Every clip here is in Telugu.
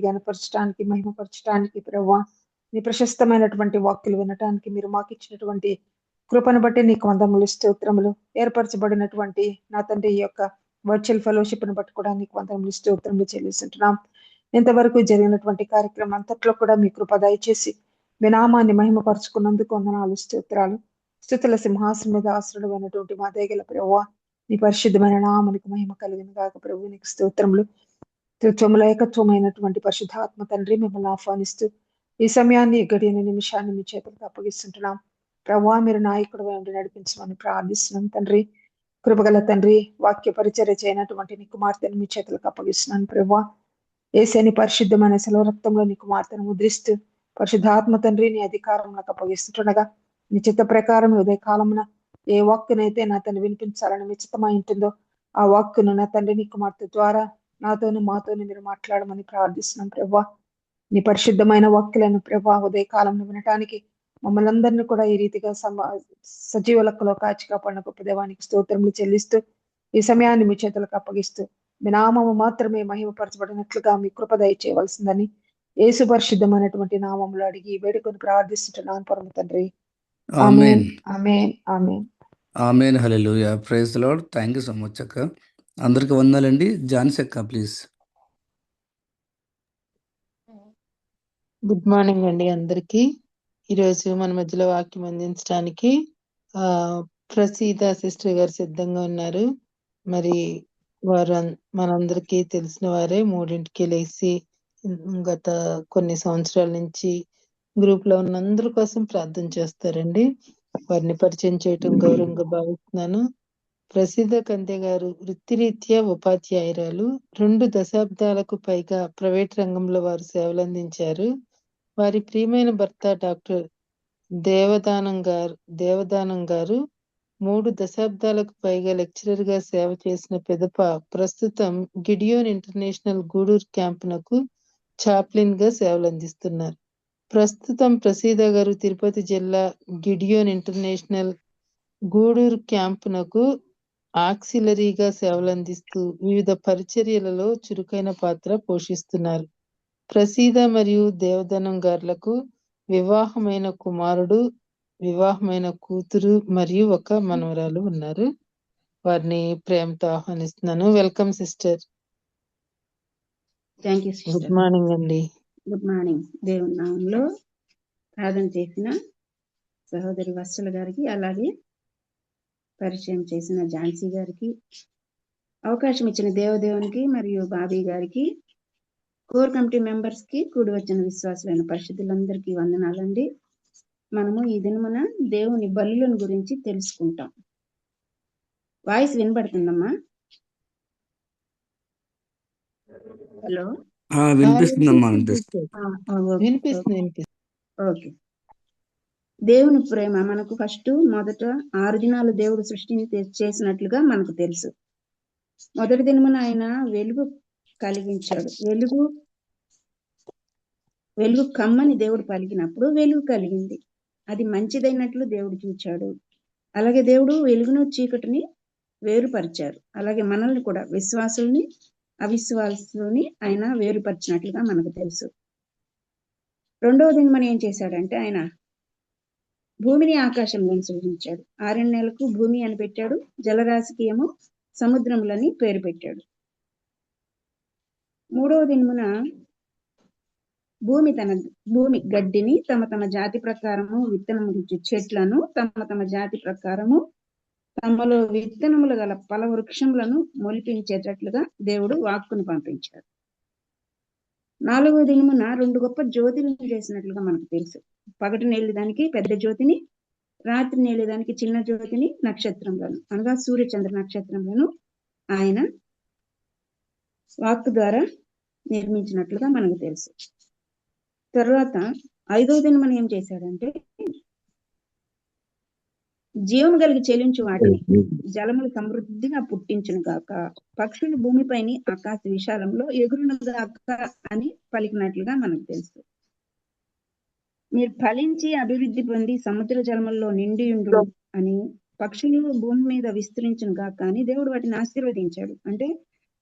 గనపరచడానికి, మహిమపరచడానికి ప్రభువా, నీ ప్రశస్తమైనటువంటి వాక్కులు వినటానికి మీరు మాకు ఇచ్చినటువంటి కృపను బట్టి నీకు వందములు స్తోత్రములు. ఏర్పరచబడినటువంటి నా తండ్రి ఈ యొక్క వర్చువల్ ఫెలోషిప్ను బట్టి కూడా నీకు వందములు స్తోత్రములు చెల్లిస్తుంటున్నాం. ఇంతవరకు జరిగినటువంటి కార్యక్రమం అంతట్లో కూడా మీ కృప దయచేసి మీ నామాన్ని మహిమపరచుకున్నందుకు వందనాలు స్తోత్రాలు. స్తుతుల సింహాసనం మీద ఆశ్రయుడైనటువంటి మా దేగల ప్రభువా, నీ పరిశుద్ధమైన నామానికి మహిమ కలిగిన గాక ప్రభు, నీకు స్తోత్రములు. త్రిత్వముల ఏకత్వమైనటువంటి పరిశుద్ధాత్మ తండ్రి మిమ్మల్ని ఆహ్వానిస్తూ ఈ సమయాన్ని గడియని నిమిషాన్ని మీ చేతులకు అప్పగిస్తుంటున్నాం. ప్రభువా, మీరు నాయకుడు ఉండి నడిపించమని ప్రార్థిస్తున్నాం తండ్రి. కృపగల తండ్రి, వాక్య పరిచర్య చేయనటువంటి నీ కుమార్తెను మీ చేతులకు అప్పగిస్తున్నాను ప్రభువా. యేసని పరిశుద్ధమైన సెలవు రక్తంలో నీ కుమార్తెను ముద్రిస్తూ పరిశుద్ధాత్మ తండ్రి నీ అధికారం నాకు అప్పగిస్తుండగా నీ చిత్త ప్రకారం ఉదయ కాలమున ఏ వాక్కునైతే నా తండ్రి వినిపించాలని మీ చిత్తమై ఉంటుందో ఆ వాక్కును నా తండ్రి నీ కుమార్తె ద్వారా నాతోను మాతోని మీరు మాట్లాడమని ప్రార్థిస్తున్నాం ప్రభా. నీ పరిశుద్ధమైన వాక్కులను ప్రభా ఉదయ కాలంలో వినటానికి మమ్మల్ని అందరినీ కూడా ఈ రీతిగా సజీవ లెక్కలో కాచి కాపాడిన గొప్ప దేవానికి స్తోత్రములు చెల్లిస్తూ ఈ సమయాన్ని మీ చేతులకు అప్పగిస్తూ మీ నామము మాత్రమే మహిమపరచబడినట్లుగా మీ కృప దయచేయవలసిందని యేసు పరిశుద్ధమైనటువంటి నామములు అడిగి వేడుకొని ప్రార్థిస్తున్నాను పరమ తండ్రి. ఆమేన్, ఆమేన్, ఆమేన్. ఆమేన్. హల్లెలూయా. Praise the lord. Thank you so much అక్క. అందరికి వందనాలండి. జాన్సీ అక్క ప్లీజ్. గుడ్ మార్నింగ్ అండి అందరికి. ఈరోజు మన మధ్యలో వాక్యం అందించడానికి ప్రసీద సిస్టర్ గారు సిద్ధంగా ఉన్నారు. మరి వారు మనందరికీ తెలిసిన వారే. 3ంటికి లేచి గత కొన్ని సంవత్సరాల నుంచి గ్రూప్ లో ఉన్న అందరి కోసం ప్రార్థన చేస్తారండి. వారిని పరిచయం చేయటం గౌరవంగా భావిస్తున్నాను. ప్రసిద్ధ కందె గారు వృత్తిరీత్యా ఉపాధ్యాయురాలు. 2 దశాబ్దాలకు పైగా ప్రైవేట్ రంగంలో వారు సేవలందించారు. వారి ప్రియమైన భర్త డాక్టర్ దేవదానం గారు 3 దశాబ్దాలకు పైగా లెక్చరర్ గా సేవ చేసిన పిదప ప్రస్తుతం గిడియోన్ ఇంటర్నేషనల్ గూడూరు క్యాంపునకు చాప్లిన్ గా సేవలందిస్తున్నారు. ప్రస్తుతం ప్రసీద గారు తిరుపతి జిల్లా గిడియోన్ ఇంటర్నేషనల్ గూడూరు క్యాంపునకు ఆక్సిలరీగా సేవలందిస్తూ వివిధ పరిచర్యలలో చురుకైన పాత్ర పోషిస్తున్నారు. ప్రసీద మరియు దేవదనం గారులకు వివాహమైన కుమారుడు, వివాహమైన కూతురు మరియు ఒక మనవరాలు ఉన్నారు. వారిని ప్రేమతో ఆహ్వానిస్తున్నాను. Welcome sister. Thank you sister. Good morning అండి. Good morning. దేవుని నామంలో ప్రార్థన చేసిన సహోదరి వత్సల గారికి, అలాగే పరిచయం చేసిన ఝాన్సీ గారికి, అవకాశం ఇచ్చిన దేవదేవునికి మరియు బాబీ గారికి, కోర్ కమిటీ మెంబర్స్ కి, కూడి వచ్చిన విశ్వాసులైన పరిశుద్ధులందరికీ వందనాలండి. మనము ఈ దినమున దేవుని బలులను గురించి తెలుసుకుంటాం. వాయిస్ వినబడుతుందమ్మా? హలో, వినిపిస్తుందమ్మా. వినిపిస్తుంది. ఓకే. దేవుని ప్రేమ మనకు మొదట 6 దినాలు దేవుడు సృష్టిని చేసినట్లుగా మనకు తెలుసు. మొదటి దినమున ఆయన వెలుగు కలిగించాడు. వెలుగు కమ్మని దేవుడు పలికినప్పుడు వెలుగు కలిగింది. అది మంచిదైనట్లు దేవుడు చూచాడు. అలాగే దేవుడు వెలుగును చీకటిని వేరుపరిచారు. అలాగే మనల్ని కూడా విశ్వాసుల్ని అవిశ్వాసుల్ని ఆయన వేరుపరిచినట్లుగా మనకు తెలుసు. రెండవ దినమున ఏం చేశాడంటే ఆయన భూమిని ఆకాశంలోని సృజించాడు. 6 నెలలకు భూమి అని పెట్టాడు. జలరాశికి ఏమో సముద్రములని పేరు పెట్టాడు. మూడవ దినమున భూమి గడ్డిని తమ జాతి ప్రకారము, విత్తనములు చెట్లను తమ జాతి ప్రకారము తమలో విత్తనములు గల ఫల వృక్షములను మొలిపించేటట్లుగా దేవుడు వాక్కును పంపించాడు. 4వ దినమున 2 గొప్ప జ్యోతులను చేసినట్లుగా మనకు తెలుసు. పగటి నేలేదానికి పెద్ద జ్యోతిని, రాత్రి నేలేదానికి చిన్న జ్యోతిని, నక్షత్రములను అనగా సూర్య చంద్ర నక్షత్రములను ఆయన వాక్కు ద్వారా నిర్మించినట్లుగా మనకు తెలుసు. తర్వాత 5వ దినమున ఏం చేశాడంటే జీవము కలిగి చెలించు వాటిని, జలములు సమృద్ధిగా పుట్టించును గాక, పక్షులు భూమిపైని ఆకాశ విశాలంలో ఎగురును గాక అని పలికినట్లుగా మనకు తెలుసు. మీరు ఫలించి అభివృద్ధి పొంది సముద్ర జలముల్లో నిండియుండు అని, పక్షులు భూమి మీద విస్తరించును గాక అని దేవుడు వాటిని ఆశీర్వదించాడు. అంటే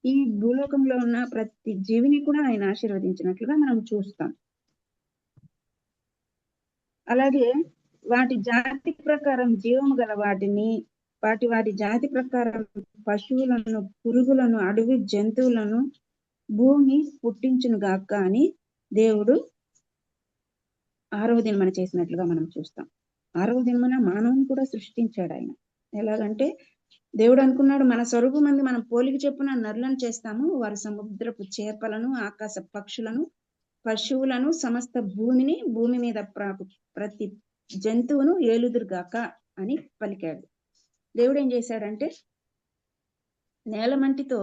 ఈ భూలోకంలో ఉన్న ప్రతి జీవిని కూడా ఆయన ఆశీర్వదించినట్లుగా మనం చూస్తాం. అలాగే వాటి జాతి ప్రకారం జీవము గల వాటిని, వాటి జాతి ప్రకారం పశువులను, పురుగులను, అడవి జంతువులను భూమి పుట్టించును గాక అని దేవుడు 6వ దినమున చేసినట్లుగా మనం చూస్తాం. 6వ దినమున మానవుని కూడా సృష్టించాడు ఆయన. ఎలాగంటే దేవుడు అనుకున్నాడు, మన స్వరూపం మంది మనం పోలిక చెప్పున నరులను చేస్తాము, వారి సముద్రపు చేపలను, ఆకాశ పక్షులను, పశువులను, సమస్త భూమి మీద ప్రతి జంతువును ఏలుదురుగాక అని పలికాడు. దేవుడు ఏం చేశాడంటే నేల మంటితో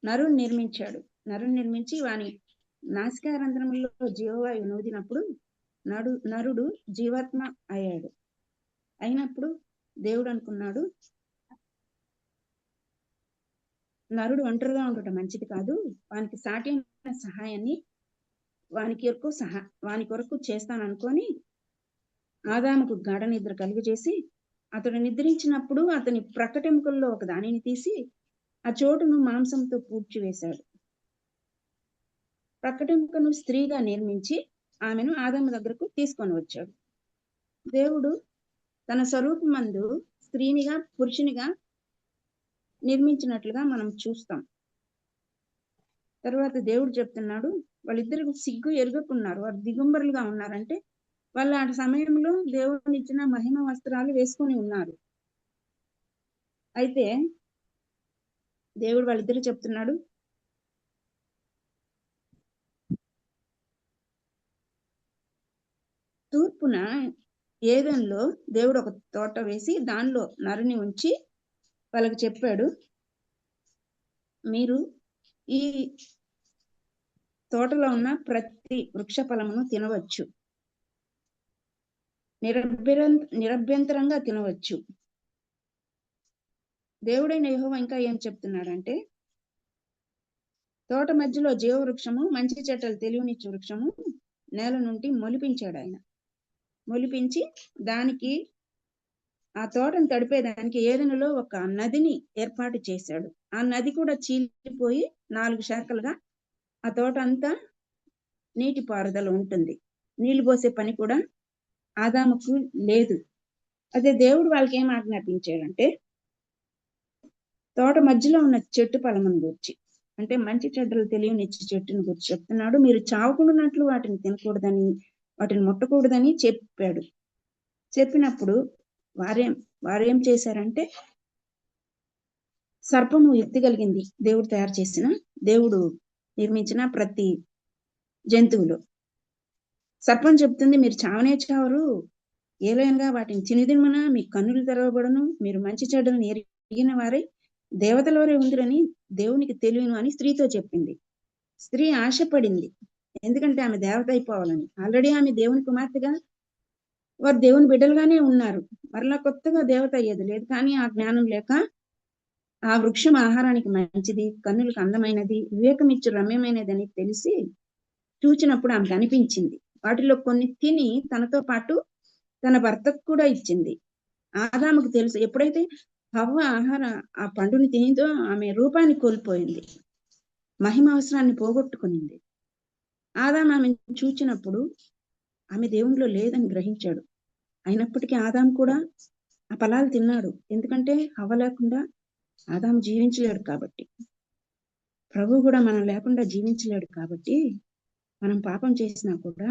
నరుని నిర్మించాడు. నరుని నిర్మించి వాని నాసికారంధ్రములో జీవవాయువు నూదినప్పుడు నరుడు జీవాత్మ అయ్యాడు. అయినప్పుడు దేవుడు అనుకున్నాడు, నరుడు ఒంటరిగా ఉండటం మంచిది కాదు, వానికి సాటి అయిన సహాయాన్ని వాని కొరకు చేస్తాననుకొని ఆదాముకు గాఢ నిద్ర కలుగజేసి అతడు నిద్రించినప్పుడు అతని ప్రకటెముకల్లో ఒక దానిని తీసి ఆ చోటును మాంసంతో పూడ్చివేశాడు. ప్రకటెముకను స్త్రీగా నిర్మించి ఆమెను ఆదాము దగ్గరకు తీసుకొని వచ్చాడు. దేవుడు తన స్వరూపమందు స్త్రీనిగా పురుషునిగా నిర్మించినట్లుగా మనం చూస్తాం. తర్వాత దేవుడు చెప్తున్నాడు, వాళ్ళిద్దరు సిగ్గు ఎరుగకున్నారు, వారు దిగంబరులుగా ఉన్నారంటే వాళ్ళు ఆ సమయంలో దేవుడు ఇచ్చిన మహిమ వస్త్రాలు వేసుకొని ఉన్నారు. అయితే దేవుడు వాళ్ళిద్దరు చెప్తున్నాడు, తూర్పున ఏదెన్లో దేవుడు ఒక తోట వేసి దానిలో నరుని ఉంచి వాళ్ళకి చెప్పాడు, మీరు ఈ తోటలో ఉన్న ప్రతి వృక్ష ఫలమును తినవచ్చు, నిరభ్యంతరంగా తినవచ్చు. దేవుడైన యెహోవా ఇంకా ఏం చెప్తున్నాడంటే, తోట మధ్యలో జీవ వృక్షము, మంచి చెట్టలు తెలియనిచ్చు వృక్షము నేల నుండి మొలిపించాడు ఆయన. మొలిపించి దానికి ఆ తోటను తడిపేదానికి ఏదెనులో ఒక నదిని ఏర్పాటు చేశాడు. ఆ నది కూడా చీలిపోయి 4 శాఖలుగా ఆ తోట అంతా నీటి పారుదల ఉంటుంది. నీళ్లు పోసే పని కూడా ఆదాముకు లేదు. అదే దేవుడు వాళ్ళకి ఏం ఆజ్ఞాపించాడంటే, తోట మధ్యలో ఉన్న చెట్టు ఫలమును గురించి, అంటే మంచి చెడ్డలు తెలియనిచ్చి చెట్టును గురించి చెప్తున్నాడు. మీరు చావకుండానట్లు వాటిని తినకూడదని, వాటిని ముట్టకూడదని చెప్పాడు. చెప్పినప్పుడు వారేం చేశారంటే, సర్పము యుక్తి కలిగింది. దేవుడు నిర్మించిన ప్రతి జంతువులు. సర్పం చెప్తుంది, మీరు చావనే చావరు, ఏలైనగా వాటిని తినుదినమున మీ కన్నులు తెరవబడును, మీరు మంచి చెడ్డలను ఎరిగిన వారై దేవతల వరే ఉందిరని దేవునికి తెలియను అని స్త్రీతో చెప్పింది. స్త్రీ ఆశపడింది, ఎందుకంటే ఆమె దేవత అయిపోవాలని. ఆల్రెడీ ఆమె దేవుని కుమార్తెగా, వారు దేవుని బిడ్డలుగానే ఉన్నారు, మరలా కొత్తగా దేవత అయ్యేది లేదు. కానీ ఆ జ్ఞానం లేక ఆ వృక్షం ఆహారానికి మంచిది, కన్నులకు అందమైనది, వివేకమిచ్చు రమ్యమైనది అని తెలిసి చూచినప్పుడు ఆమెకు అనిపించింది. వాటిలో కొన్ని తిని తనతో పాటు తన భర్తకు కూడా ఇచ్చింది. ఆదాముకు తెలుసు, ఎప్పుడైతే హవ్వ ఆ పండుని తినిందో ఆమె రూపాన్ని కోల్పోయింది, మహిమ అవసరాన్ని పోగొట్టుకునింది. ఆదాము ఆమె చూచినప్పుడు ఆమె దేవునిలో లేదని గ్రహించాడు. అయినప్పటికీ ఆదాము కూడా ఆ ఫలాలు తిన్నాడు. ఎందుకంటే హవ్వ లేకుండా ఆదాము జీవించలేడు కాబట్టి, ప్రభు కూడా మనం లేకుండా జీవించలేడు కాబట్టి, మనం పాపం చేసినా కూడా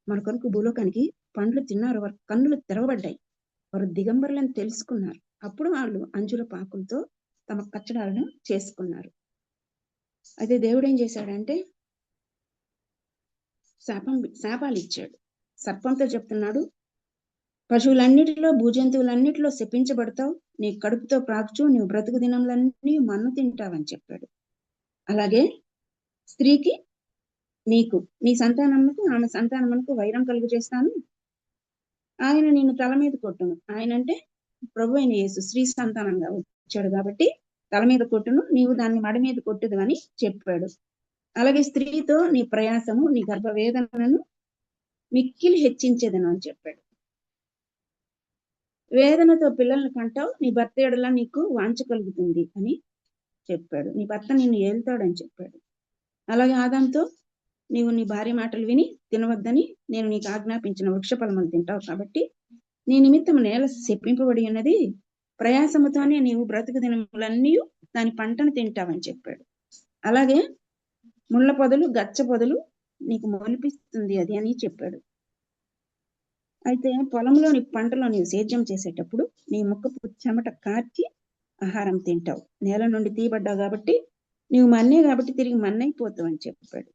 మన కొరకు భూలోకానికి పండ్లు తిన్నారు. వారి కన్నులు తెరవబడ్డాయి, వారు దిగంబరులను తెలుసుకున్నారు. అప్పుడు వాళ్ళు అంజుల పాకులతో తమ కచ్చడాలను చేసుకున్నారు. అదే దేవుడు ఏం చేశాడంటే శాపాలు ఇచ్చాడు. సర్పంతో చెప్తున్నాడు, పశువులన్నిటిలో, భూజంతువులన్నిటిలో శపించబడతావు, నీ కడుపుతో ప్రాకుచు నీవు బ్రతుకు దినములన్నీ మన్ను తింటావని చెప్పాడు. అలాగే స్త్రీకి, నీకు, నీ సంతానమునకు ఆమె సంతానమునకు వైరం కలుగు చేస్తాను, ఆయన నిన్ను తల మీద కొట్టును. ఆయన అంటే ప్రభు అయిన యేసు స్త్రీ సంతానంగా వచ్చాడు కాబట్టి తల మీద కొట్టును, నీవు దాన్ని మడి మీద కొట్టుదు అని చెప్పాడు. అలాగే స్త్రీతో నీ ప్రయాసము, నీ గర్భవేదనను మిక్కిలి హెచ్చించేదను అని చెప్పాడు. వేదనతో పిల్లల్ని కంటావు, నీ భర్త ఎడల నీకు వాంఛ కలుగుతుంది అని చెప్పాడు. నీ భర్త నిన్ను ఏలుతాడని చెప్పాడు. అలాగే ఆదాంతో, నీవు నీ భార్య మాటలు విని తినవద్దని నేను నీకు ఆజ్ఞాపించిన వృక్ష ఫలములు తింటావు కాబట్టి నీ నిమిత్తం నేల శపింపబడి ఉన్నది, ప్రయాసముతోనే నీవు బ్రతుకు దినములన్నీ దాని పంటను తింటావని చెప్పాడు. అలాగే ముళ్ళ పొదలు గచ్చ పొదలు నీకు మొలిపిస్తుంది అది అని చెప్పాడు. అయితే పొలంలోని పంటలో నీవు సేద్యం చేసేటప్పుడు నీ ముఖపు చెమట కార్చి ఆహారం తింటావు. నేల నుండి తీయబడ్డావు కాబట్టి నీవు మన్నే కాబట్టి తిరిగి మన్నైపోతావు అని చెప్పాడు.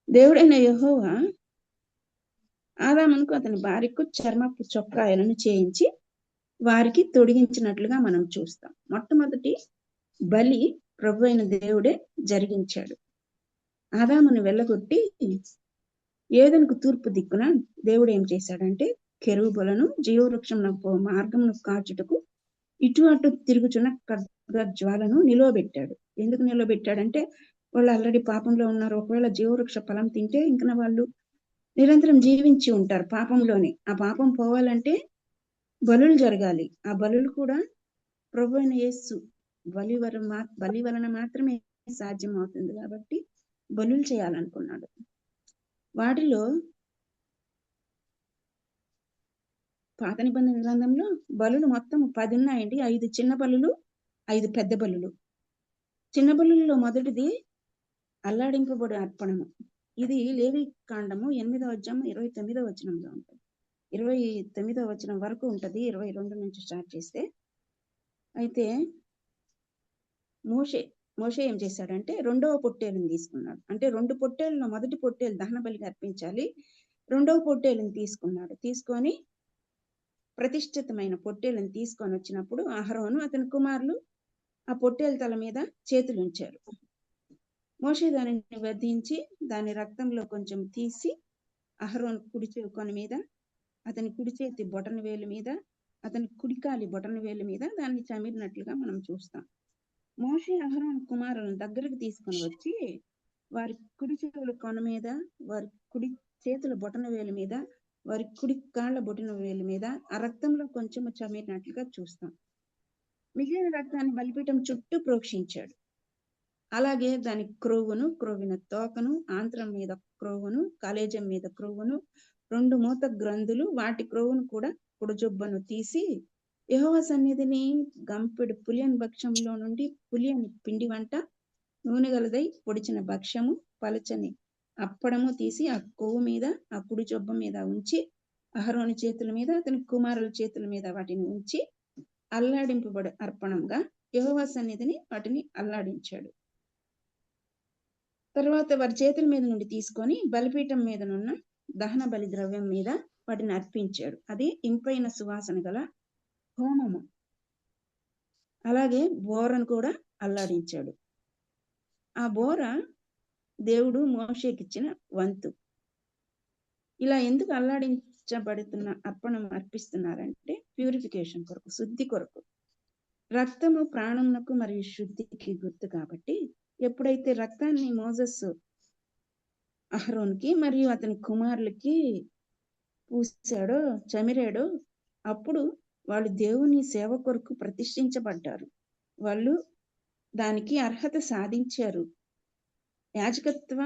దేవుడైన యెహోవా ఆదామునకు అతని భార్యకు చర్మపు చొక్కాయలను చేయించి వారికి తొడిగించినట్లుగా మనం చూస్తాం. మొట్టమొదటి బలి ప్రభు అయిన దేవుడే జరిగించాడు. ఆదామును వెళ్ళగొట్టి ఏదెనుకు తూర్పు దిక్కున దేవుడు ఏం చేశాడంటే కెరూబులను జీవవృక్షం మార్గమును కాచుటకు ఇటు అటు తిరుగుచున్న ఖడ్గజ్వాలను నిలవబెట్టాడు. ఎందుకు నిలవబెట్టాడంటే వాళ్ళు ఆల్రెడీ పాపంలో ఉన్నారు. ఒకవేళ జీవవృక్ష ఫలం తింటే ఇంక వాళ్ళు నిరంతరం జీవించి ఉంటారు పాపంలోనే. ఆ పాపం పోవాలంటే బలులు జరగాలి. ఆ బలులు కూడా ప్రభు అయిన యేసు బలి వలన మాత్రమే సాధ్యం అవుతుంది కాబట్టి బలులు చేయాలనుకున్నాడు. వాటిలో పాత నిబంధన గ్రంథంలో బలులు మొత్తం 10 ఉన్నాయండి. 5 చిన్న బలులు, 5 పెద్ద బలులు. చిన్న బలుల్లో మొదటిది అల్లాడింపబడి అర్పణము. ఇది లేవి కాండము 8వ అధ్యాయం 29వ వచనంలో ఉంటుంది. 29వ వచనం వరకు ఉంటది. 22 నుంచి స్టార్ట్ చేస్తే అయితే మోషే ఏం చేశాడంటే 2వ పొట్టేలుని తీసుకున్నాడు. అంటే 2 పొట్టేళ్ళలో మొదటి పొట్టేలు దహన బలిగా అర్పించాలి. 2వ పొట్టేలుని తీసుకున్నాడు. తీసుకొని ప్రతిష్ఠితమైన పొట్టేలను తీసుకొని వచ్చినప్పుడు అహరోను అతని కుమారులు ఆ పొట్టేల తల మీద చేతులు ఉంచారు. మోషే దానిని వధించి దాని రక్తంలో కొంచెం తీసి అహరోను కుడి కొన మీద, అతని కుడి చేతి బొటన వేలు మీద, అతని కుడికాలి బొటన వేలు మీద దాన్ని చమిరినట్లుగా మనం చూస్తాం. మోషే అహరోను కుమారులను దగ్గరకు తీసుకొని వచ్చి వారి కుడి చేతుల కొన మీద, వారి కుడి చేతుల బొటన వేలు మీద, వారి కుడి కాళ్ళ బొటన వేలు మీద ఆ రక్తంలో కొంచెం చమిరినట్లుగా చూస్తాం. మిగిలిన రక్తాన్ని బలిపీఠం చుట్టూ ప్రోక్షించాడు. అలాగే దాని క్రొవ్వును, క్రొవ్విన తోకను, ఆంత్రం మీద క్రొవ్వును, కలేజం మీద క్రొవ్వును, 2 మూత గ్రంథులు వాటి క్రొవ్వును కూడా కుడజొబ్బను తీసి యెహోవా సన్నిధిని గంపెడు పులియని భక్ష్యంలో నుండి పులియని పిండి వంట నూనె గలదై పొడిచిన భక్ష్యము పలచని అప్పడము తీసి ఆ కొవ్వు మీద ఆ కుడి జొబ్బ మీద ఉంచి అహరోను చేతుల మీద అతని కుమారుల చేతుల మీద వాటిని ఉంచి అల్లాడింపబడి అర్పణంగా యెహోవా సన్నిధిని వాటిని అల్లాడించాడు. తర్వాత వారి చేతుల మీద నుండి తీసుకొని బలిపీఠం మీదనున్న దహన బలి ద్రవ్యం మీద వాటిని అర్పించాడు. అది ఇంపైన సువాసన గల హోమము. అలాగే బోరను కూడా అల్లాడించాడు. ఆ బోర దేవుడు మోషేకిచ్చిన వంతు. ఇలా ఎందుకు అల్లాడించబడుతున్న అర్పణం అర్పిస్తున్నారంటే ప్యూరిఫికేషన్ కొరకు, శుద్ధి కొరకు. రక్తము ప్రాణమునకు మరియు శుద్ధికి గుర్తు కాబట్టి ఎప్పుడైతే రక్తాన్ని మోసెస్ అహరోన్కి మరియు అతని కుమారులకి పూసాడో, చమిరాడో, అప్పుడు వాళ్ళు దేవుని సేవ కొరకు ప్రతిష్ఠించబడ్డారు. వాళ్ళు దానికి అర్హత సాధించారు. యాజకత్వ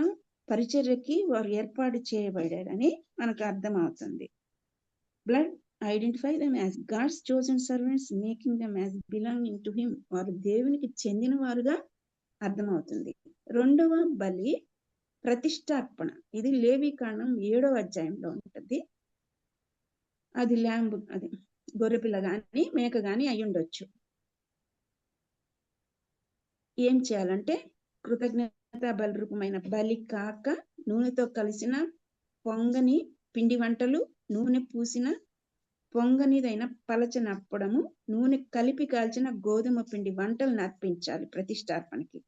పరిచర్యకి వారు ఏర్పాటు చేయబడారని మనకు అర్థమవుతుంది. Blood identify them as God's chosen servants, making them as belonging to him. వారు దేవునికి చెందిన వారుగా అర్థమవుతుంది. 2వ బలి ప్రతిష్టార్పణ. ఇది లేవి కాండం 7వ అధ్యాయంలో ఉంటుంది. అది ల్యాంబ్, అది గొర్రెపిల్ల గాని మేక గాని అయి ఉండొచ్చు. ఏం చేయాలంటే కృతజ్ఞత బలి రూపమైన బలి కాక నూనెతో కలిసిన పొంగని పిండి వంటలు, నూనె పూసిన పొంగనిదైన పలచని అప్పడము, నూనె కలిపి కాల్చిన గోధుమ పిండి వంటలను అర్పించాలి ప్రతిష్టార్పణకి.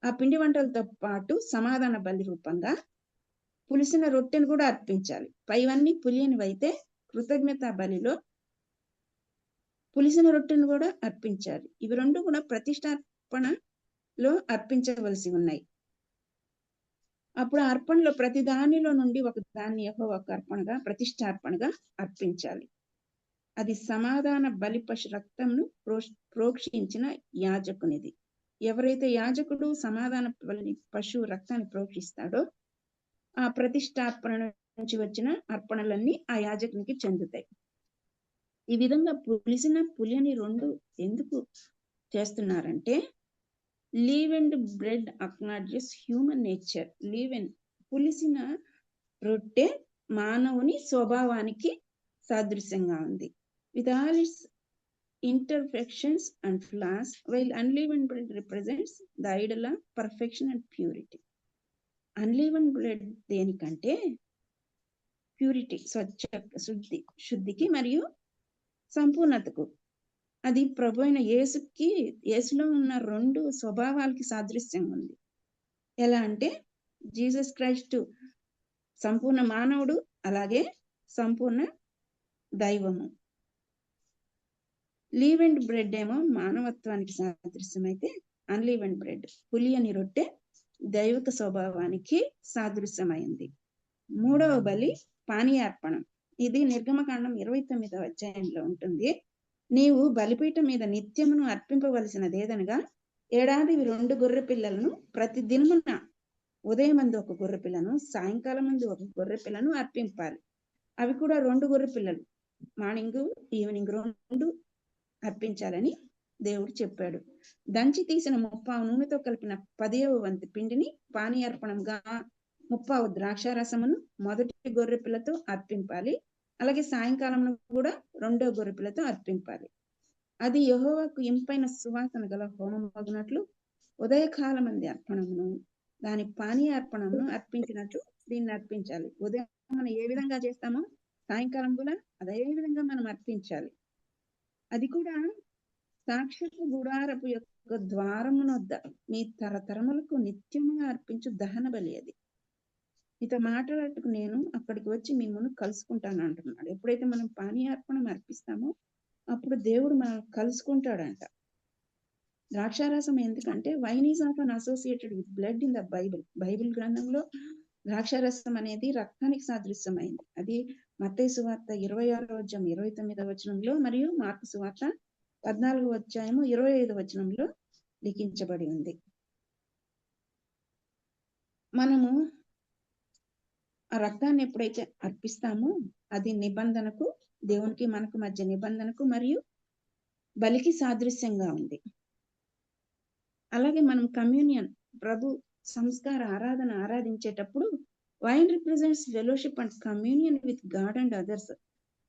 ఆ పిండి వంటలతో పాటు సమాధాన బలి రూపంగా పులిసిన రొట్టెను కూడా అర్పించాలి. పైవన్నీ పులియనివైతే కృతజ్ఞత బలిలో పులిసిన రొట్టెను కూడా అర్పించాలి. ఇవి 2 కూడా ప్రతిష్టార్పణలో అర్పించవలసి ఉన్నాయి. అప్పుడు ఆ అర్పణలో ప్రతి దానిలో నుండి ఒక దాన్ని యెహోవాకు అర్పణగా, ప్రతిష్టార్పణగా అర్పించాలి. అది సమాధాన బలి పశు రక్తంను ప్రోక్షించిన యాజకునిది. ఎవరైతే యాజకుడు సమాధాన బలి పశువు రక్తాన్ని ప్రోక్షిస్తాడో ఆ ప్రతిష్టార్పణ నుంచి వచ్చిన అర్పణలన్నీ ఆ యాజకునికి చెందుతాయి. ఈ విధంగా పులిసిన పులియని రెండు ఎందుకు చేస్తున్నారంటే, లీవెండ్ బ్రెడ్ అక్నాలజెస్ హ్యూమన్ నేచర్. పులిసిన రొట్టె మానవుని స్వభావానికి సాదృశ్యంగా ఉంది. With all it's imperfections and flaws, while unleavened bread represents the ideal of perfection and purity. Unleavened bread దేనికంటే ప్యూరిటీ, శుద్ధికి మరియు సంపూర్ణతకు. అది ప్రభు అయిన యేసులో ఉన్న రెండు స్వభావాలకి సాదృశ్యంగా ఉంది. ఎలా అంటే జీసస్ క్రైస్ట్ సంపూర్ణ మానవుడు, అలాగే సంపూర్ణ దైవము. లీవెండ్ బ్రెడ్ ఏమో మానవత్వానికి సాదృశ్యం అయితే, అన్లీవెండ్ బ్రెడ్ పులియని రొట్టె దైవిక స్వభావానికి సాదృశ్యమైంది. మూడవ బలి పానీయార్పణం. ఇది నిర్గమకాండం 29వ అధ్యాయంలో ఉంటుంది. నీవు బలిపీఠం మీద నిత్యమును అర్పింపవలసినదేదనగా ఏడాది 2 గొర్రె పిల్లలను, ప్రతి దినమున ఉదయం మందు 1 గొర్రె పిల్లను, సాయంకాలం మందు 1 గొర్రె పిల్లను అర్పింపాలి. అవి కూడా 2 గొర్రె పిల్లలు, మార్నింగ్ ఈవినింగ్ 2 అర్పించాలని దేవుడు చెప్పాడు. దంచి తీసిన 30 నూనెతో కలిపిన 10వ వంతు పిండిని పానీయార్పణంగా 30 ద్రాక్షారసమును మొదటి గొర్రె పిల్లతో అర్పింపాలి. అలాగే సాయంకాలం కూడా 2వ గొర్రె పిల్లతో అర్పింపాలి. అది యెహోవాకు ఇంపైన సువాసన గల హోమం అగునట్లు ఉదయకాలం మంది అర్పణమును, దాని పానీయార్పణమును అర్పించినట్లు దీన్ని అర్పించాలి. ఉదయం మనం ఏ విధంగా చేస్తామో సాయంకాలం కూడా అదే విధంగా మనం అర్పించాలి. అది కూడా సాక్షాత్తు గుడారపు యొక్క ద్వారమునొద్ద మీ తరతరములకు నిత్యముగా అర్పించు దహన బలి. అది మీతో మాట్లాడటకు నేను అక్కడికి వచ్చి మిమ్మల్ని కలుసుకుంటాను అంటున్నాడు. ఎప్పుడైతే మనం పానీయార్పణం అర్పిస్తామో అప్పుడు దేవుడు మనం కలుసుకుంటాడంట. ద్రాక్షారసం ఎందుకంటే wine is often associated with blood in the Bible గ్రంథంలో ద్రాక్షారసం అనేది రక్తానికి సాదృశ్యమైంది. అది మత్తయి సువార్త 26వ అధ్యాయం 29వ వచనంలో మరియు మార్కు సువార్త 14వ అధ్యాయం 25వ వచనంలో లిఖించబడి ఉంది. మనము ఆ రక్తాన్ని ఎప్పుడైతే అర్పిస్తామో అది నిబంధనకు, దేవునికి మనకు మధ్య నిబంధనకు మరియు బలికి సాదృశ్యంగా ఉంది. అలాగే మనం కమ్యూనియన్, ప్రభు సంస్కార ఆరాధన ఆరాధించేటప్పుడు wine represents fellowship and communion with god and others.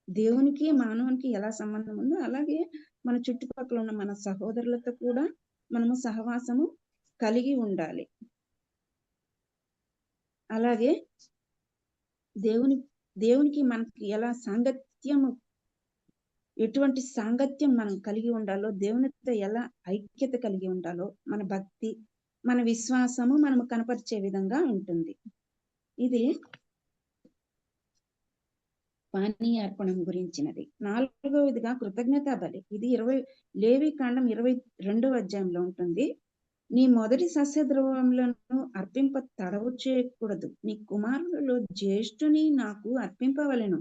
దేవునికి మానవునికి ఎలా సంబంధం ఉందో అలాగే మన చుట్టుపక్కల ఉన్న మన సహోదరులతో కూడా మనము సహవాసము కలిగి ఉండాలి. అలాగే దేవునికి మనకి ఎలా ఎటువంటి సాంగత్యం మనం కలిగి ఉండాలో, దేవునితో ఎలా ఐక్యత కలిగి ఉండాలో, మన భక్తి, మన విశ్వాసము మనము కనపరిచే విధంగా ఉంటుంది. ఇది పానీయార్పణం గురించినది. 4వదిగా కృతజ్ఞతా బలి. ఇది లేవీకాండం 22వ అధ్యాయంలో ఉంటుంది. నీ మొదటి సస్యద్రవ్యములను అర్పింప తడవు చేయకూడదు. నీ కుమారులలో జ్యేష్ఠుని నాకు అర్పింపవలెను.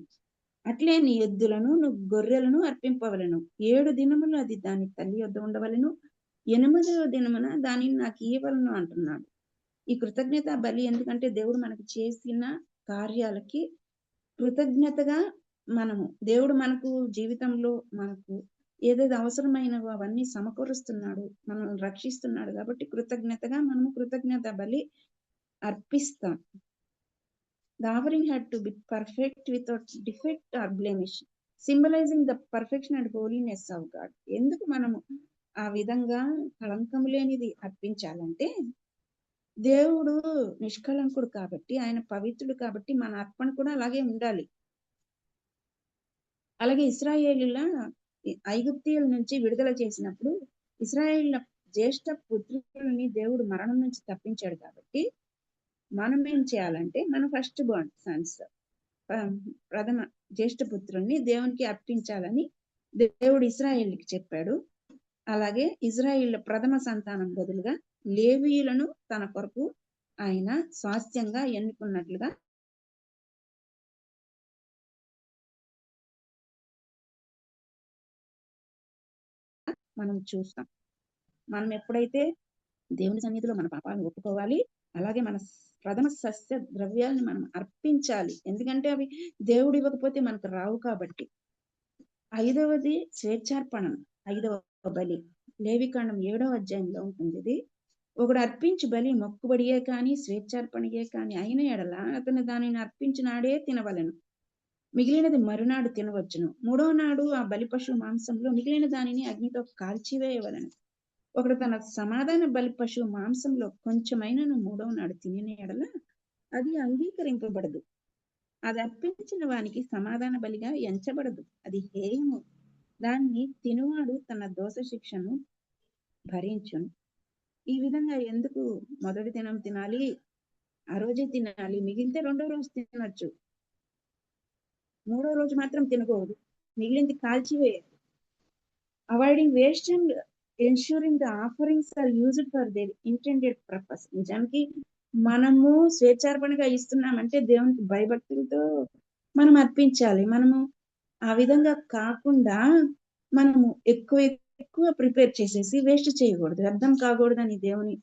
అట్లే నీ ఎద్దులను గొర్రెలను అర్పింపవలెను. 7 దినములు అది దాని తల్లి వద్ద ఉండవలెను. 8వ దినమున దానిని నాకు ఇవ్వవలెను అంటున్నాడు. ఈ కృతజ్ఞత బలి ఎందుకంటే దేవుడు మనకు చేసిన కార్యాలకి కృతజ్ఞతగా దేవుడు మనకు జీవితంలో మనకు ఏదైతే అవసరమైనవో అవన్నీ సమకూరుస్తున్నాడు, మనల్ని రక్షిస్తున్నాడు. కాబట్టి కృతజ్ఞతగా మనము కృతజ్ఞత బలి అర్పిస్తాం. The offering had to be perfect without defect or blemish, symbolizing the perfection and holiness of God. ఎందుకు మనము ఆ విధంగా కళంకము లేనిది అర్పించాలంటే దేవుడు నిష్కళంకుడు కాబట్టి, ఆయన పవిత్రుడు కాబట్టి మన అర్పణ కూడా అలాగే ఉండాలి. అలాగే ఇశ్రాయేలీల ఐగుప్తీయుల నుంచి విడుదల చేసినప్పుడు ఇశ్రాయేలీల జ్యేష్ఠ పుత్రులని దేవుడు మరణం నుంచి తప్పించాడు. కాబట్టి మనం ఏం చేయాలంటే మన ఫస్ట్ బోర్న్ సన్స్, ప్రథమ జ్యేష్ఠ పుత్రుల్ని దేవునికి అర్పించాలని దేవుడు ఇశ్రాయేలుకి చెప్పాడు. అలాగే ఇశ్రాయేలు ప్రథమ సంతానం బదులుగా లేవీయులను తన కొరకు ఆయన స్వాస్థ్యంగా ఎన్నుకున్నట్లుగా మనం చూస్తాం. మనం ఎప్పుడైతే దేవుని సన్నిధిలో మన పాపాలను ఒప్పుకోవాలి, అలాగే మన ప్రథమ సస్య ద్రవ్యాలను మనం అర్పించాలి. ఎందుకంటే అవి దేవుడు ఇవ్వకపోతే మనకు రావు కాబట్టి. 5వది స్వేచ్ఛార్పణం, 5వ బలి. లేవికాండం 7వ అధ్యాయంలో ఉంటుంది ఇది. ఒకడు అర్పించు బలి మొక్కుబడియే కానీ స్వేచ్ఛార్పణయే కానీ అయిన ఎడల అతను దానిని అర్పించినాడే తినవలెను, మిగిలినది మరునాడు తినవచ్చును. 3వ నాడు ఆ బలి పశువు మాంసంలో మిగిలిన దానిని అగ్నితో కాల్చివేయవలెను. ఒకడు తన సమాధాన బలి పశువు మాంసంలో కొంచెమైనను 3వ నాడు తినిన ఎడల అది అంగీకరింపబడదు, అది అర్పించిన వానికి సమాధాన బలిగా ఎంచబడదు, అది హేయము. దాన్ని తినువాడు తన దోష శిక్షను భరించును. ఈ విధంగా ఎందుకు మొదటి దినం తినాలి, ఆ రోజే తినాలి, మిగిలితే 2వ రోజు తినొచ్చు, 3వ రోజు మాత్రం తినకూడదు, మిగిలింది కాల్చివేయాలి. Avoiding waste and ensuring the offerings are used for their intended purpose. నిజానికి మనము స్వేచ్ఛార్పణగా ఇస్తున్నామంటే దేవునికి భయభక్తులతో మనం అర్పించాలి. మనము ఆ విధంగా కాకుండా మనము ఎక్కువ ప్రిపేర్ చేసేసి వేస్ట్ చేయకూడదు, వ్యర్థం కాకూడదని దేవుని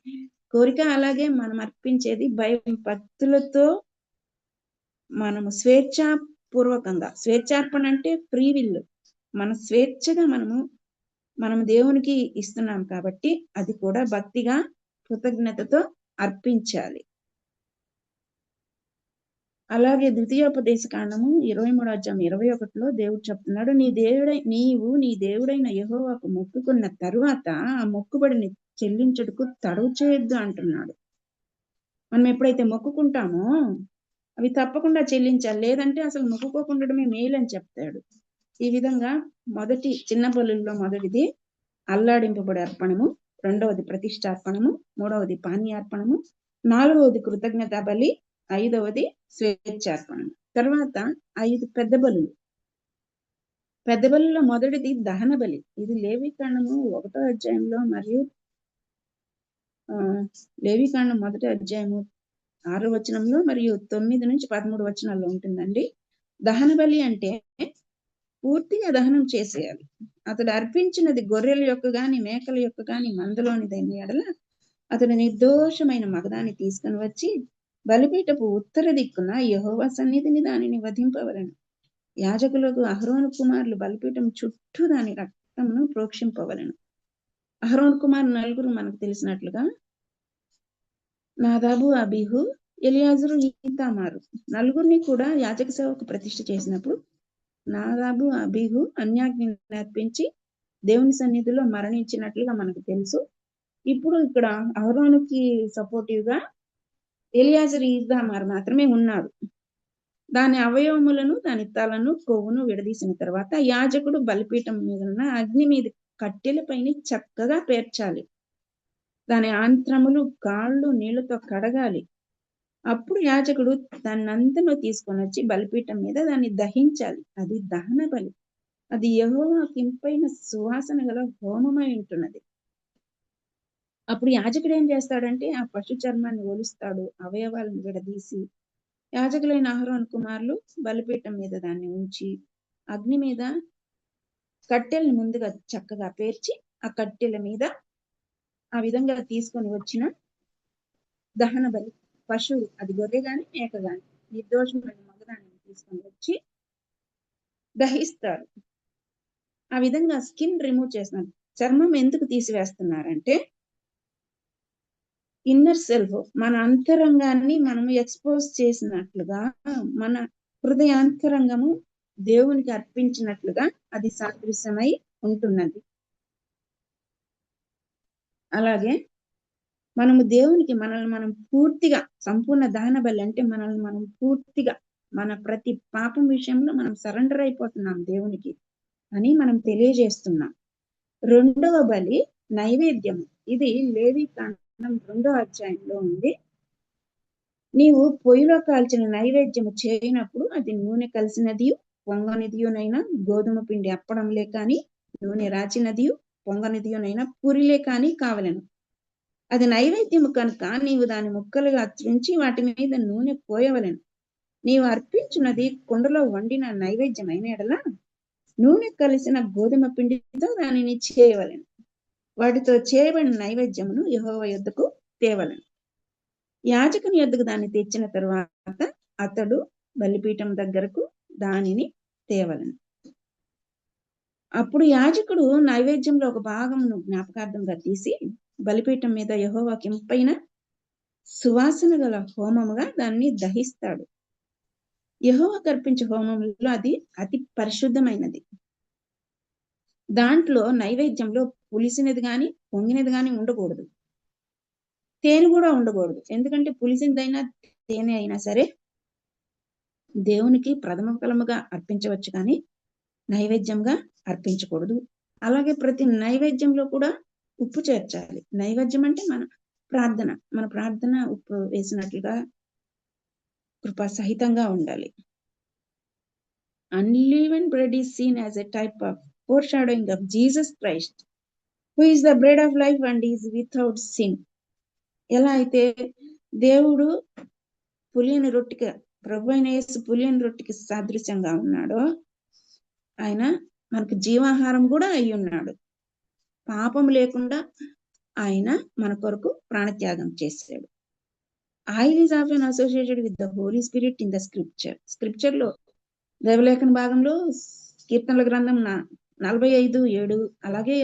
కోరిక. అలాగే మనం అర్పించేది భయభక్తులతో మనము స్వేచ్ఛాపూర్వకంగా. స్వేచ్ఛార్పణ అంటే ఫ్రీ విల్, మన స్వేచ్ఛగా మనం దేవునికి ఇస్తున్నాం కాబట్టి అది కూడా భక్తిగా కృతజ్ఞతతో అర్పించాలి. అలాగే ద్వితీయోపదేశ కాండము 23వ అధ్యాయం 21లో దేవుడు చెప్తున్నాడు, నీవు నీ దేవుడైన యెహోవాకు మొక్కుకున్న తరువాత ఆ మొక్కుబడిని చెల్లించుటకు తడవు చేయొద్దు అంటున్నాడు. మనం ఎప్పుడైతే మొక్కుకుంటామో అవి తప్పకుండా చెల్లించాలి, లేదంటే అసలు మొక్కుకోకుండడమే మేలు అని చెప్తాడు. ఈ విధంగా చిన్న బలుల్లో మొదటిది అల్లాడింపబడే అర్పణము, 2వది ప్రతిష్టార్పణము, 3వది పానీయార్పణము, 4వది కృతజ్ఞత బలి, 5వది స్వేచ్ఛార్పణం. తర్వాత 5 పెద్ద బలులు. పెద్ద బలుల్లో మొదటిది దహన బలి. ఇది లేవికాండము 1వ అధ్యాయంలో మరియు లేవికాండం 1వ అధ్యాయము 6వ వచనంలో మరియు 9 నుంచి 13 వచనాల్లో ఉంటుందండి. దహన బలి అంటే పూర్తిగా దహనం చేసేయాలి. అతడు అర్పించినది గొర్రెల యొక్క గాని మేకల యొక్క గాని మందలోనిదైన ఎడల అతడు నిర్దోషమైన మగదాన్ని తీసుకుని వచ్చి బలిపీఠపు ఉత్తర దిక్కున యెహోవా సన్నిధిని దానిని వధింపవలెను. యాజకులకు అహరోను కుమారులు బలిపీఠం చుట్టూ దాని రక్తమును ప్రోక్షింపవలెను. అహరోను కుమారులు 4 మనకు తెలిసినట్లుగా నాదాబు, అబీహు, ఎలియాజరు, ఈతామారు. 4 కూడా యాజక సేవకు ప్రతిష్ఠ చేసినప్పుడు నాదాబు, అబీహు అన్యాగ్నిని అర్పించి దేవుని సన్నిధిలో మరణించినట్లుగా మనకు తెలుసు. ఇప్పుడు ఇక్కడ అహరోనుకి సపోర్టివ్ గా ఎలియాజరు, ఈతామారు మాత్రమే ఉన్నారు. దాని అవయవములను, దాని తలను, కొవ్వును విడదీసిన తర్వాత యాజకుడు బలిపీఠం మీద ఉన్న అగ్ని మీద కట్టెలపైన చక్కగా పేర్చాలి. దాని ఆంత్రములు, కాళ్ళు నీళ్లతో కడగాలి. అప్పుడు యాజకుడు దాన్నంతను తీసుకొని వచ్చి బలిపీఠం మీద దాన్ని దహించాలి. అది దహన బలి. అది యెహోవాకు ఇంపైన సువాసన గల హోమమై ఉంటున్నది. అప్పుడు యాజకుడు ఏం చేస్తాడంటే ఆ పశు చర్మాన్ని ఒలుస్తాడు, అవయవాలను విడదీసి యాజకులైన అహరోను కుమారులు బలిపీఠం మీద దాన్ని ఉంచి అగ్ని మీద కట్టెల్ని ముందుగా చక్కగా పేర్చి ఆ కట్టెల మీద ఆ విధంగా తీసుకొని వచ్చిన దహన బలి పశువు, అది గొర్రె గాని మేక గాని నిర్దోషమైన మగదాన్ని తీసుకొని వచ్చి దహిస్తారు. ఆ విధంగా స్కిన్ రిమూవ్ చేస్తున్నారు. చర్మం ఎందుకు తీసివేస్తున్నారంటే ఇన్నర్ సెల్ఫ్, మన అంతరంగాన్ని మనం ఎక్స్పోజ్ చేసినట్లుగా, మన హృదయాంతరంగము దేవునికి అర్పించినట్లుగా అది సాదృశ్యమై ఉంటున్నది. అలాగే మనము దేవునికి మనల్ని మనం పూర్తిగా సంపూర్ణ దహన బలి అంటే మనల్ని మనం పూర్తిగా మన ప్రతి పాపం విషయంలో మనం సరెండర్ అయిపోతున్నాం దేవునికి అని మనం తెలియజేస్తున్నాం. 2వ బలి నైవేద్యము. ఇది లేవికాండం 2వ అధ్యాయంలో ఉంది. నీవు పొయ్యిలో కాల్చిన నైవేద్యము చేయనప్పుడు అది నూనె కలిసినది పొంగనిదియునైనా గోధుమ పిండి అప్పడంలే కాని నూనె రాచినదియు పొంగనిదియునైనా పూరిలే కాని కావలెను. అది నైవేద్యము కనుక నీవు దాని ముక్కలుగా త్రుంచి వాటి మీద నూనె పోయవలెను. నీవు అర్పించున్నది కుండలో వండిన నైవేద్యమైన ఎడల నూనె కలిసిన గోధుమ పిండితో దానిని చేయవలెను. వాటితో చేయబడిన నైవేద్యమును యెహోవా యొద్దకు తేవలెను. యాజకుని యొద్దకు దాన్ని తెచ్చిన తరువాత అతడు బలిపీఠం దగ్గరకు దానిని తేవలెను. అప్పుడు యాజకుడు నైవేద్యంలో ఒక భాగమును జ్ఞాపకార్థంగా తీసి బలిపీఠం మీద యెహోవాకి ఇంపైన సువాసన గల హోమముగా దాన్ని దహిస్తాడు. యెహోవాకు అర్పించే హోమంలో అది అతి పరిశుద్ధమైనది. దాంట్లో నైవేద్యంలో పులిసినది గాని పొంగినది గాని ఉండకూడదు. తేనె కూడా ఉండకూడదు. ఎందుకంటే పులిసిందైనా తేనె అయినా సరే దేవునికి ప్రథమ ఫలముగా అర్పించవచ్చు కానీ నైవేద్యంగా అర్పించకూడదు. అలాగే ప్రతి నైవేద్యంలో కూడా ఉప్పు చేర్చాలి. నైవేద్యం అంటే మన ప్రార్థన ఉప్పు వేసినట్లుగా కృపా సహితంగా ఉండాలి. Unleavened bread is seen as a type of foreshadowing of Jesus Christ, who is the bread of life and is without sin. ఎలా అయితే దేవుడు పులియని రొట్టెకి, ప్రభు అయిన యేసు పులియని రొట్టెకి సాదృశ్యంగా ఉన్నాడో ఆయన మనకు జీవాహారం కూడా అయి ఉన్నాడు. పాపం లేకుండా ఆయన మన కొరకు ప్రాణత్యాగం చేశాడు. Oil is often associated with the Holy Spirit in the scripture లో దైవలేఖన భాగంలో కీర్తనల గ్రంథం 45:7 అలాగే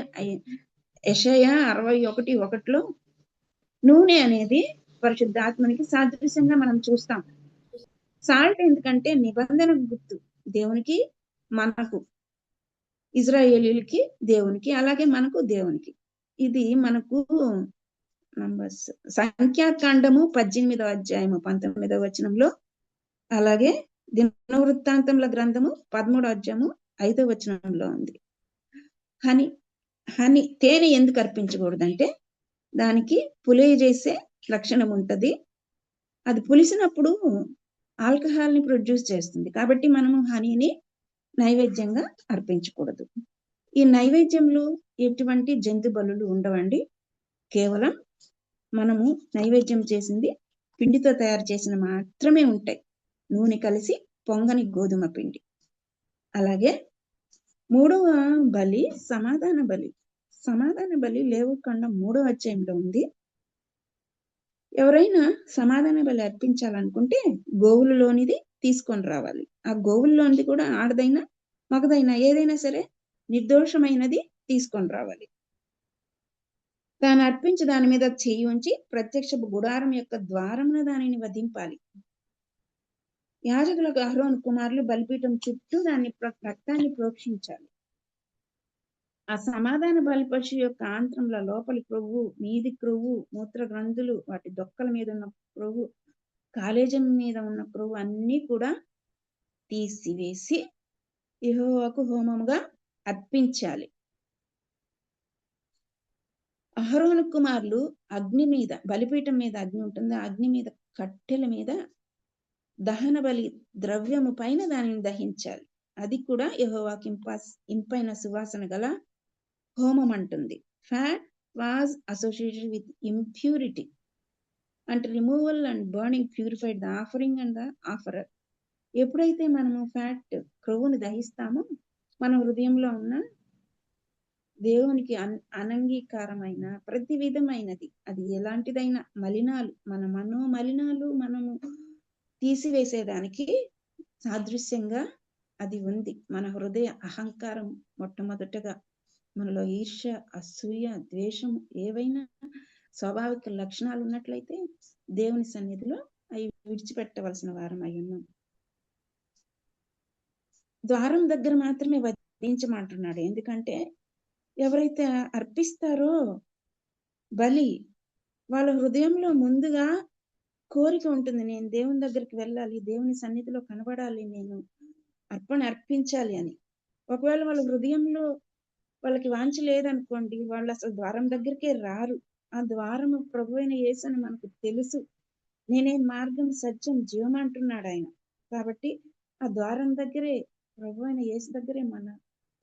యెషయా 61:1 నూనె అనేది పరిశుద్ధాత్మనికి సాదృశ్యంగా మనం చూస్తాం. సాల్ట్ ఎందుకంటే నిబంధన గుర్తు, దేవునికి మనకు, ఇజ్రాయేలీలకి దేవునికి, అలాగే మనకు దేవునికి. ఇది మనకు సంఖ్యాకాండము 18వ అధ్యాయము 19వ వచనంలో, అలాగే దినవృత్తాంతముల గ్రంథము 13వ అధ్యాయము 5వ వచనంలో ఉంది. హని తేనె ఎందుకు అర్పించకూడదంటే దానికి పులియజేసే లక్షణం ఉంటది. అది పులిసినప్పుడు ఆల్కహాల్ ని ప్రొడ్యూస్ చేస్తుంది. కాబట్టి మనము హనీని నైవేద్యంగా అర్పించకూడదు. ఈ నైవేద్యంలో ఎటువంటి జంతు బలులు ఉండవండి. కేవలం మనము నైవేద్యం చేసింది పిండితో తయారు చేసిన మాత్రమే ఉంటాయి. నూనె కలిసి పొంగని గోధుమ పిండి. అలాగే 3వ బలి సమాధాన బలి. సమాధాన బలి లేవియకాండం 3వ అధ్యాయంలో ఉంది. ఎవరైనా సమాధాన బలి అర్పించాలనుకుంటే గోవులలోనిది తీసుకొని రావాలి. ఆ గోవుల్లోనిది కూడా ఆడదైనా మగదైనా ఏదైనా సరే నిర్దోషమైనది తీసుకొని రావాలి. తాను అర్పించి దాని మీద చెయ్యి ఉంచి ప్రత్యక్ష గుడారం యొక్క ద్వారమున దానిని వధింపాలి. యాజకులకు అహరోను కుమారులు బలిపీఠం చుట్టూ రక్తాన్ని ప్రోక్షించాలి. ఆ సమాధాన బలిపశు యొక్క ఆంత్రముల లోపలి క్రొవ్వు, మీది క్రొవ్వు, మూత్ర గ్రంథులు, వాటి దొక్కల మీద ఉన్న క్రొవ్వు, కాలేజం మీద ఉన్న క్రొవ్వు అన్నీ కూడా తీసివేసి యెహోవాకు హోమముగా అర్పించాలి. అహరోను కుమారులు అగ్ని మీద, బలిపీఠం మీద అగ్ని ఉంటుంది, ఆ అగ్ని మీద కట్టెల మీద దహన బలి ద్రవ్యము పైన దానిని దహించాలి. అది కూడా యెహోవాకి ఇంపైన సువాసన గల హోమం అంటుంది. Fat was associated with impurity and removal and burning purified the offering and the offerer. ఎప్పుడైతే మనము ఫ్యాట్ క్రొవ్వును దహిస్తామో మన హృదయంలో ఉన్న దేవునికి అనంగీకారమైన ప్రతి విధమైనది, అది ఎలాంటిదైనా మలినాలు, మన మనోమలినాలు మనము తీసివేసేదానికి సాదృశ్యంగా అది ఉంది. మన హృదయ అహంకారం మొట్టమొదటగా మనలో ఈర్ష్య, అసూయ, ద్వేషం ఏవైనా స్వాభావిక లక్షణాలు ఉన్నట్లయితే దేవుని సన్నిధిలో అవి విడిచిపెట్టవలసిన వారం అయి ఉన్నాం. ద్వారం దగ్గర మాత్రమే వధించమంటున్నాడు. ఎందుకంటే ఎవరైతే అర్పిస్తారో బలి, వాళ్ళ హృదయంలో ముందుగా కోరిక ఉంటుంది, నేను దేవుని దగ్గరికి వెళ్ళాలి, దేవుని సన్నిధిలో కనబడాలి, నేను అర్పించాలి అని. ఒకవేళ వాళ్ళ హృదయంలో వాళ్ళకి వాంఛ లేదనుకోండి, వాళ్ళు అసలు ద్వారం దగ్గరికే రారు. ఆ ద్వారము ప్రభు అయిన యేసు అని మనకు తెలుసు. నేనే మార్గం, సత్యం, జీవం అంటున్నాడు ఆయన. కాబట్టి ఆ ద్వారం దగ్గరే, ప్రభు అయిన యేసు దగ్గరే మన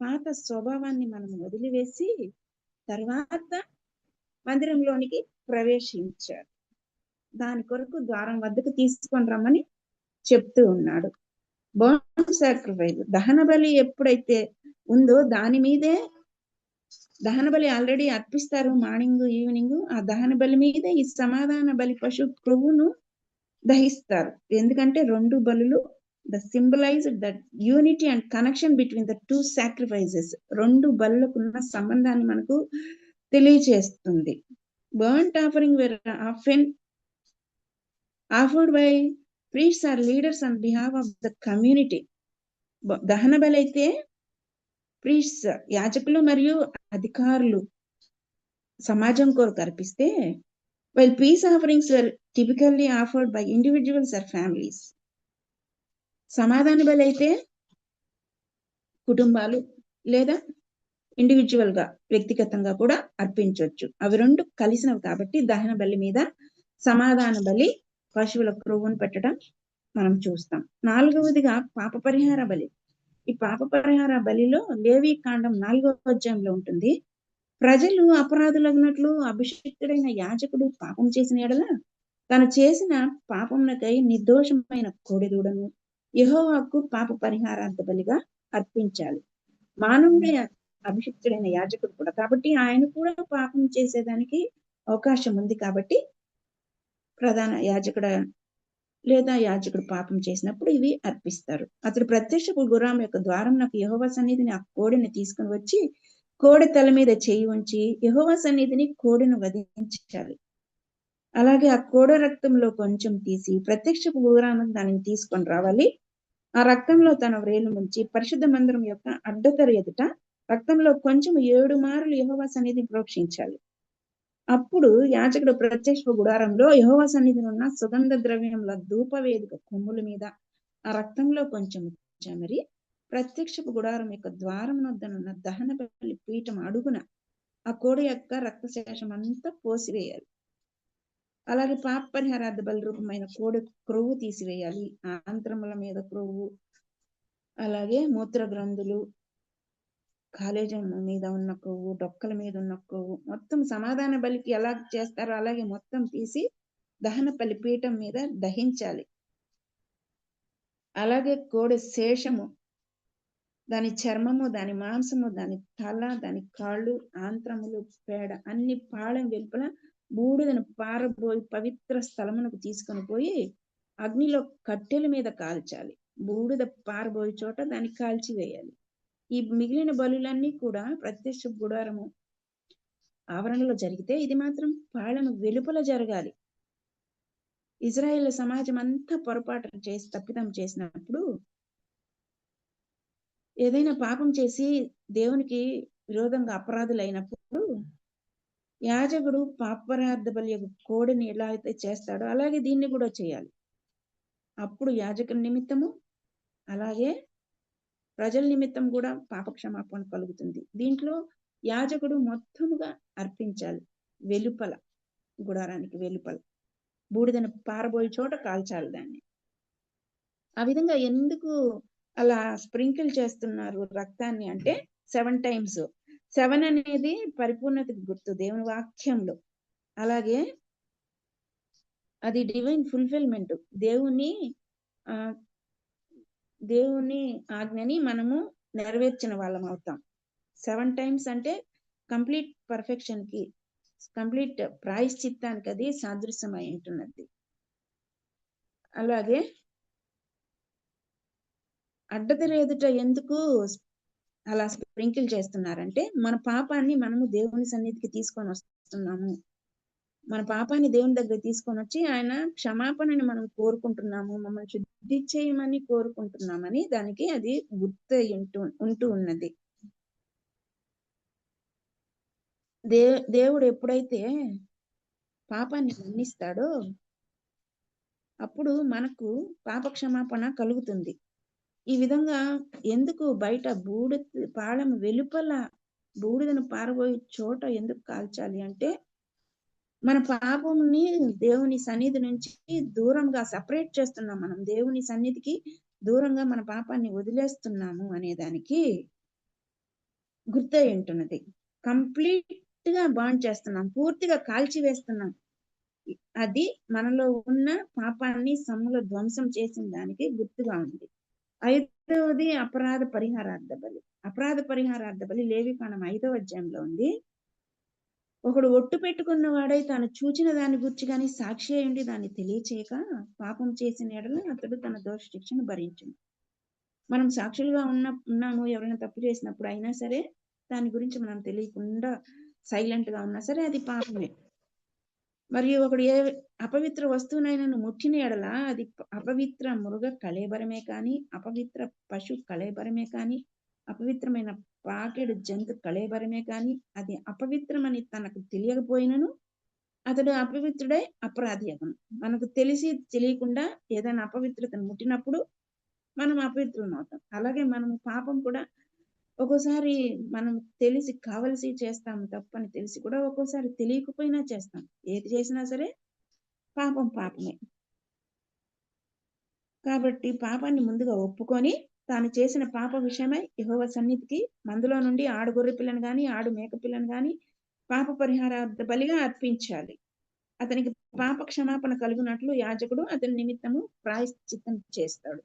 పాత స్వభావాన్ని మనం వదిలివేసి తర్వాత మందిరంలోనికి ప్రవేశించాడు. దాని కొరకు ద్వారం వద్దకు తీసుకొని రమ్మని చెప్తూ ఉన్నాడు. బర్న్ సాక్రిఫైస్, దహన బలి ఎప్పుడైతే ఉందో దాని మీదే దహన బలి ఆల్రెడీ అర్పిస్తారు మార్నింగ్ ఈవినింగ్. ఆ దహన బలి మీద ఈ సమాధాన బలి పశు క్రొవ్వును దహిస్తారు. ఎందుకంటే 2 బలులు the symbolize that unity and connection between the 2 sacrifices. 2 బలులకున్న సంబంధాన్ని మనకు తెలియచేస్తుంది. Burnt offering were often offered by priests or leaders on behalf of the community. దహన బలి అయితే ప్రీస్ట్స్ యాజకులు మరియు అధికారులు సమాజం కొరకు అర్పిస్తే, while peace offerings were typically offered by individuals or families. సమాధాన బలి అయితే కుటుంబాలు లేదా ఇండివిజువల్ గా వ్యక్తిగతంగా కూడా అర్పించవచ్చు. అవి 2 కలిసినవి కాబట్టి దహన బలి మీద సమాధాన బలి పశువుల క్రొవ్వును పెట్టడం మనం చూస్తాం. 4వదిగా పాప పరిహార బలి. ఈ పాప పరిహార బలిలో లేవి కాండం 4వ అధ్యాయంలో ఉంటుంది. ప్రజలు అపరాధులగినట్లు అభిషిక్తుడైన యాజకుడు పాపం చేసిన ఎడల తను చేసిన పాపమునకై నిర్దోషమైన కోడెదూడను యెహోవాకు పాప పరిహారార్థ బలిగా అర్పించాలి. మానవుడే అభిషిక్తుడైన యాజకుడు కూడా కాబట్టి ఆయన కూడా పాపం చేసేదానికి అవకాశం ఉంది. కాబట్టి ప్రధాన యాజకుడు లేదా యాజకుడు పాపం చేసినప్పుడు ఇవి అర్పిస్తారు. అతడు ప్రత్యక్షపు గుర్రం యొక్క ద్వారం నాకు యెహోవా సన్నిధిని ఆ కోడెని తీసుకుని వచ్చి కోడె తల మీద చేయి ఉంచి యెహోవా సన్నిధిని కోడెను వధించాలి. అలాగే ఆ కోడె రక్తంలో కొంచెం తీసి ప్రత్యక్షపు గుడారానికి దానిని తీసుకొని రావాలి. ఆ రక్తంలో తన వ్రేలు ముంచి పరిశుద్ధ మందిరం యొక్క అడ్డతెర ఎదుట రక్తంలో కొంచెం 7 మారులు యెహోవా సన్నిధిని ప్రోక్షించాలి. అప్పుడు యాజకుడు ప్రత్యక్ష గుడారంలో యెహోవా సన్నిధిని ఉన్న సుగంధ ద్రవ్యముల ధూపవేదిక కొమ్ముల మీద ఆ రక్తంలో కొంచెం చెమరి ప్రత్యక్షపు గుడారం యొక్క ద్వారం వద్దనున్న దహన బలి పీఠం అడుగున ఆ కోడి యొక్క రక్తశేషం అంతా పోసివేయాలి. అలాగే పాప పరిహారార్థ బలి రూపమైన కోడి క్రొవ్వు తీసివేయాలి. ఆంత్రముల మీద క్రొవ్వు, అలాగే మూత్ర గ్రంథులు, కాలేజం మీద ఉన్న కొవ్వు, డొక్కల మీద ఉన్న కొవ్వు మొత్తం సమాధాన బలికి ఎలా చేస్తారో అలాగే మొత్తం తీసి దహన బలి పీఠం మీద దహించాలి. అలాగే కోడి శేషము, దాని చర్మము, దాని మాంసము, దాని తల, దాని కాళ్ళు, ఆంత్రములు, పేడ అన్ని పాళెం వెలుపల బూడిదను పారబోయి పవిత్ర స్థలమునకు తీసుకొని పోయి అగ్నిలో కట్టెల మీద కాల్చాలి. బూడిద పారబోయే చోట దాన్ని కాల్చివేయాలి. ఈ మిగిలిన బలులన్నీ కూడా ప్రత్యక్ష గుడారము ఆవరణలో జరిగితే ఇది మాత్రం పాళెము వెలుపల జరగాలి. ఇజ్రాయేల్ సమాజం అంతా పొరపాటు చేసి తప్పిదం చేసినప్పుడు, ఏదైనా పాపం చేసి దేవునికి విరోధంగా అపరాధులైనప్పుడు యాజకుడు పాపరార్థ బలి యొక్క కోడిని ఎలా అయితే చేస్తాడో అలాగే దీన్ని కూడా చేయాలి. అప్పుడు యాజకుని నిమిత్తము అలాగే ప్రజల నిమిత్తం కూడా పాప క్షమాపణ కలుగుతుంది. దీంట్లో యాజకుడు మొత్తముగా అర్పించాలి. వెలుపల గుడారానికి వెలుపల బూడిదను పారబోయే చోట కాల్చాలి దాన్ని. ఆ విధంగా ఎందుకు అలా స్ప్రింకిల్ చేస్తున్నారు రక్తాన్ని అంటే 7 times. 7 అనేది పరిపూర్ణతకు గుర్తు దేవుని వాక్యంలో. అలాగే అది డివైన్ ఫుల్ఫిల్మెంట్. దేవుని ఆజ్ఞని మనము నెరవేర్చిన వాళ్ళం అవుతాం. 7 times అంటే కంప్లీట్ పర్ఫెక్షన్ కి, కంప్లీట్ ప్రాయశ్చిత్తానికి అది సాదృశ్యమై ఉంటున్నది. అలాగే అడ్డతెర ఎదుట ఎందుకు అలా స్ప్రింకిల్ చేస్తున్నారంటే మన పాపాన్ని మనము దేవుని సన్నిధికి తీసుకొని వస్తున్నాము. మన పాపాన్ని దేవుని దగ్గర తీసుకొని వచ్చి ఆయన క్షమాపణని మనం కోరుకుంటున్నాము, మమ్మల్ని శుద్ధి చేయమని కోరుకుంటున్నామని దానికి అది గుర్తు ఉంటూ ఉన్నది. దేవుడు ఎప్పుడైతే పాపాన్ని మన్నిస్తాడో అప్పుడు మనకు పాప క్షమాపణ కలుగుతుంది. ఈ విధంగా ఎందుకు బయట పాళెం వెలుపల బూడిదను పారబోయే చోట ఎందుకు కాల్చాలి అంటే మన పాపంని దేవుని సన్నిధి నుంచి దూరంగా సపరేట్ చేస్తున్నాం. మనం దేవుని సన్నిధికి దూరంగా మన పాపాన్ని వదిలేస్తున్నాము అనేదానికి గుర్తయి ఉంటున్నది. కంప్లీట్ గా బాండ్ చేస్తున్నాం, పూర్తిగా కాల్చివేస్తున్నాం. అది మనలో ఉన్న పాపాన్ని సమ్ములో ధ్వంసం చేసిన దానికి గుర్తుగా ఉంది. ఐదవది అపరాధ పరిహారార్థ బలి. అపరాధ పరిహారార్థ బలి లేవికాండం 5వ అధ్యాయంలో ఉంది. ఒకడు ఒట్టు పెట్టుకున్న వాడై తాను చూచిన దాని గురించి కానీ సాక్షి అయ్యుండి దాన్ని తెలియచేయక పాపం చేసిన ఎడల అతడు తన దోష శిక్షను భరించును. మనం సాక్షులుగా ఉన్నాము ఎవరైనా తప్పు చేసినప్పుడు అయినా సరే దాని గురించి మనం తెలియకుండా సైలెంట్ గా ఉన్నా సరే అది పాపమే. మరియు ఒకడు ఏ అపవిత్ర వస్తువునైనా ముట్టిన ఎడల అది అపవిత్ర మృగ కళేబరమే కానీ, అపవిత్ర పశు కళేబరమే కానీ, అపవిత్రమైన పాకెడు జంతు కళేబరమే కానీ, అది అపవిత్రమని తనకు తెలియకపోయినను అతడు అపవిత్రుడై అపరాధి అగును. మనకు తెలిసి తెలియకుండా ఏదైనా అపవిత్రతను ముట్టినప్పుడు మనం అపవిత్రులం అవుతాం. అలాగే మనం పాపం కూడా ఒక్కోసారి మనం తెలిసి కావలసి చేస్తాం, తప్పని తెలిసి కూడా ఒక్కోసారి తెలియకపోయినా చేస్తాం. ఏది చేసినా సరే పాపమే. కాబట్టి పాపాన్ని ముందుగా ఒప్పుకొని తాను చేసిన పాప విషయమై యెహోవా సన్నిధికి మందులో నుండి ఆడు గొర్రె పిల్లను గాని, ఆడు మేక పిల్లను గాని పాప పరిహారార్థ బలిగా అర్పించాలి. అతనికి పాప క్షమాపణ కలుగునట్లు యాజకుడు అతని నిమిత్తము ప్రాయశ్చిత్తం చేస్తాడు.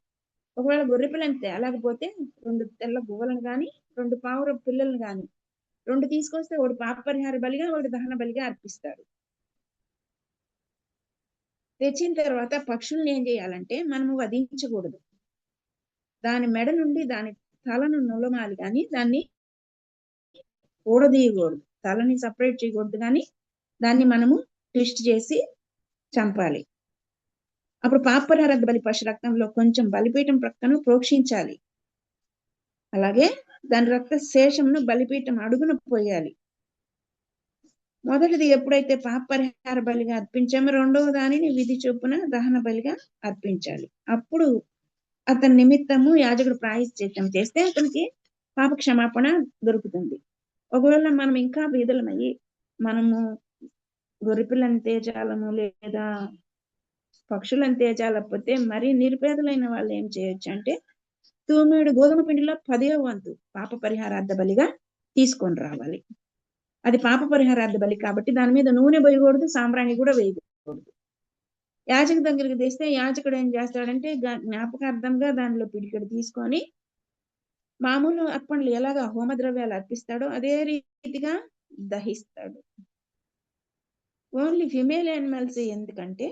ఒకవేళ గొర్రె పిల్లని తేలేకపోతే 2 తెల్ల గువ్వలను గాని, 2 పావుర పిల్లలను గాని 2 తీసుకొస్తే ఒకటి పాప పరిహార బలిగా, ఒకటి దహన బలిగా అర్పిస్తాడు. తెచ్చిన తర్వాత పక్షుల్ని ఏం చేయాలంటే మనము వధించకూడదు. దాని మెడ నుండి దాని తలను నులమాలి కానీ దాన్ని ఊడదీయకూడదు. తలని సపరేట్ చేయకూడదు కానీ దాన్ని మనము ట్విస్ట్ చేసి చంపాలి. అప్పుడు పాప పరిహారార్థ బలి పశు రక్తంలో కొంచెం బలిపీఠం ప్రక్కను ప్రోక్షించాలి. అలాగే దాని రక్త శేషంను బలిపీఠం అడుగున పోయాలి. మొదటిది ఎప్పుడైతే పాప పరిహార బలిగా అర్పించామో రెండవ దానిని విధి చొప్పున దహన బలిగా అర్పించాలి. అప్పుడు అతని నిమిత్తము యాజకుడు ప్రాయశ్చిత్తం చేస్తే అతనికి పాప క్షమాపణ దొరుకుతుంది. ఒకవేళ మనం ఇంకా బీదలమయ్యి మనము గొర్రెపిల్లని తేజాలము లేదా పక్షులను తేజాలకపోతే మరి నిరుపేదలైన వాళ్ళు ఏం చేయొచ్చు అంటే తూమెడు గోధుమ పిండిలో 10వ వంతు పాప పరిహారార్థ బలిగా తీసుకొని రావాలి. అది పాప పరిహారార్థ బలి కాబట్టి దాని మీద నూనె వేయకూడదు, సాంబ్రాణి కూడా వేయకూడదు. యాజకు దగ్గరికి తెస్తే యాజకుడు ఏం చేస్తాడంటే జ్ఞాపకార్థంగా దానిలో పిడికెడు తీసుకొని మామూలు అర్పణలు ఎలాగా హోమద్రవ్యాలు అర్పిస్తాడో అదే రీతిగా దహిస్తాడు. Only female animals. ఎందుకంటే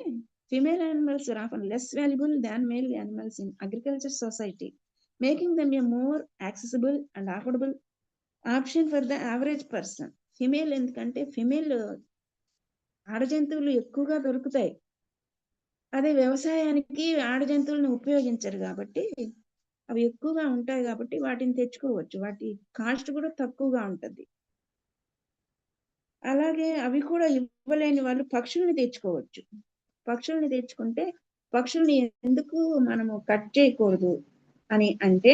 female animals are often less valuable than male animals in agriculture society, making them a more accessible and affordable option for the average person. Female ఎందుకంటే ఫిమేల్ ఆడ జంతువులు ఎక్కువగా దొరుకుతాయి. అదే వ్యవసాయానికి ఆడ జంతువులను ఉపయోగించరు కాబట్టి అవి ఎక్కువగా ఉంటాయి కాబట్టి వాటిని తెచ్చుకోవచ్చు. వాటి కాస్ట్ కూడా తక్కువగా ఉంటుంది. అలాగే అవి కూడా ఇవ్వలేని వాళ్ళు పక్షుల్ని తెచ్చుకోవచ్చు. పక్షుల్ని తెచ్చుకుంటే పక్షుల్ని ఎందుకు మనము కట్ చేయకూడదు అని అంటే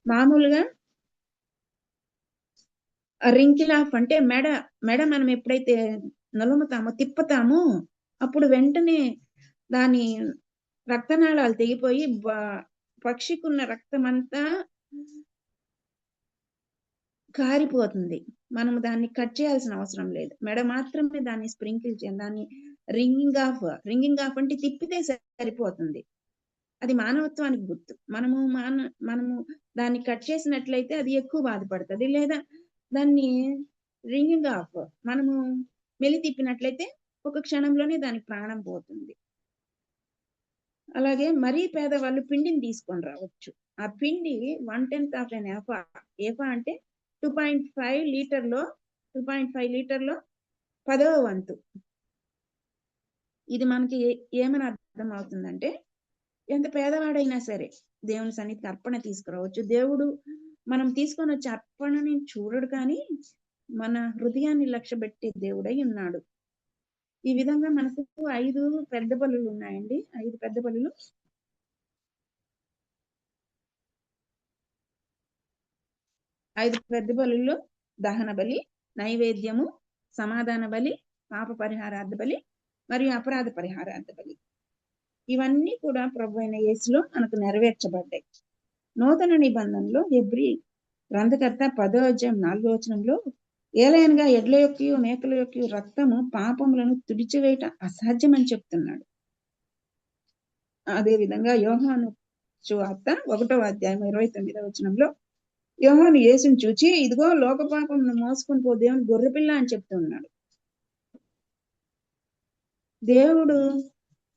మామూలుగా రింకిల్ ఆఫ్ అంటే మెడ మనం ఎప్పుడైతే నలుముతామో తిప్పుతామో అప్పుడు వెంటనే దాని రక్తనాళాలు తెగిపోయి పక్షికున్న రక్తం అంతా కారిపోతుంది. మనం దాన్ని కట్ చేయాల్సిన అవసరం లేదు. మెడ మాత్రమే దాన్ని స్ప్రింకిల్ చేయాలి. దాన్ని రింగింగ్ ఆఫ్ అంటే తిప్పితే సరిపోతుంది. అది మానవత్వానికి గుర్తు. మనము దాన్ని కట్ చేసినట్లయితే అది ఎక్కువ బాధపడుతుంది. లేదా దాన్ని రింగింగ్ ఆఫ్ మనము మెలి తిప్పినట్లయితే ఒక క్షణంలోనే దానికి ప్రాణం పోతుంది. అలాగే మరీ పేదవాళ్ళు పిండిని తీసుకొని రావచ్చు. ఆ పిండి 1/10 ఆఫ్ ఎన్ ఏఫా అంటే 2.5 లీటర్లో 10వ వంతు. ఇది మనకి ఏమని అర్థం అవుతుందంటే ఎంత పేదవాడైనా సరే దేవుని సన్నిధికి అర్పణ తీసుకురావచ్చు. దేవుడు మనం తీసుకొని వచ్చే అర్పణని చూడడు కానీ మన హృదయాన్ని లక్ష్య పెట్టే దేవుడై ఉన్నాడు. ఈ విధంగా మనకు 5 పెద్ద బలులు ఉన్నాయండి. 5 పెద్ద బలులు. 5 పెద్ద బలుల్లో దహన బలి, నైవేద్యము, సమాధాన బలి, పాప పరిహారార్థ బలి మరియు అపరాధ పరిహారార్థ బలి. ఇవన్నీ కూడా ప్రభువైన యేసులో మనకు నెరవేర్చబడ్డాయి. నూతన నిబంధనలో హెబ్రీ గ్రంథకర్త 10వ అధ్యాయం 4వ వచనంలో ఏలయనగా ఎడ్ల యొక్కయు మేకల యొక్కయు రక్తము పాపములను తుడిచివేయట అసాధ్యమని చెప్తున్నాడు. అదే విధంగా యోహాను సువార్త 1వ అధ్యాయం 29వ వచనంలో యోహాను యేసుని చూచి, ఇదిగో లోక పాపమును మోసుకొని పో దేవుని గొర్రెపిల్ల అని చెప్తూ ఉన్నాడు. దేవుడు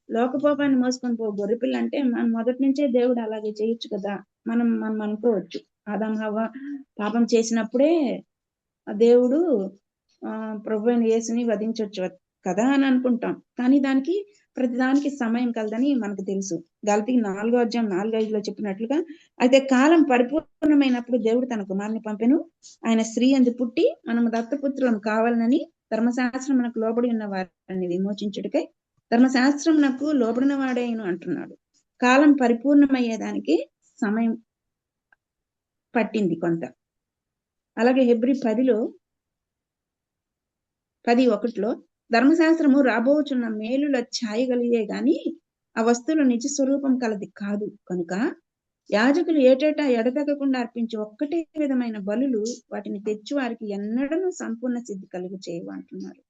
లోకపాపాన్ని మోసుకొని పో గొర్రెపిల్ల అంటే మనం మొదటి నుంచే దేవుడు అలాగే చేయొచ్చు కదా. మనం అనుకోవచ్చు, ఆదాము హవ్వ పాపం చేసినప్పుడే ఆ దేవుడు ప్రభు అయిన యేసుని వధించవచ్చు కదా అని అనుకుంటాం. కానీ దానికి ప్రతిదానికి సమయం కలదని మనకు తెలుసు. గలతీ 4వ అధ్యాయం 4-5లో చెప్పినట్లుగా, అయితే కాలం పరిపూర్ణమైనప్పుడు దేవుడు తన కుమారుని పంపెను. ఆయన స్త్రీ యందు పుట్టి మనము దత్తపుత్రులం కావాలని ధర్మశాస్త్రమునకు లోబడి ఉన్న వారిని విమోచించుటకై ధర్మశాస్త్రమునకు లోబడిన వాడేను అంటున్నాడు. కాలం పరిపూర్ణమయ్యేదానికి సమయం పట్టింది కొంత. అలాగే హెబ్రీ 10:1 ధర్మశాస్త్రము రాబోచున్న మేలుల ఛాయ కలిగే గాని ఆ వస్తువుల నిజ స్వరూపం కలది కాదు కనుక యాజకులు ఏటేటా ఎడతెగకుండా అర్పించి ఒక్కటే విధమైన బలులు వాటిని తెచ్చు వారికి ఎన్నడూ సంపూర్ణ సిద్ధి కలుగు చేయవు అంటున్నారు.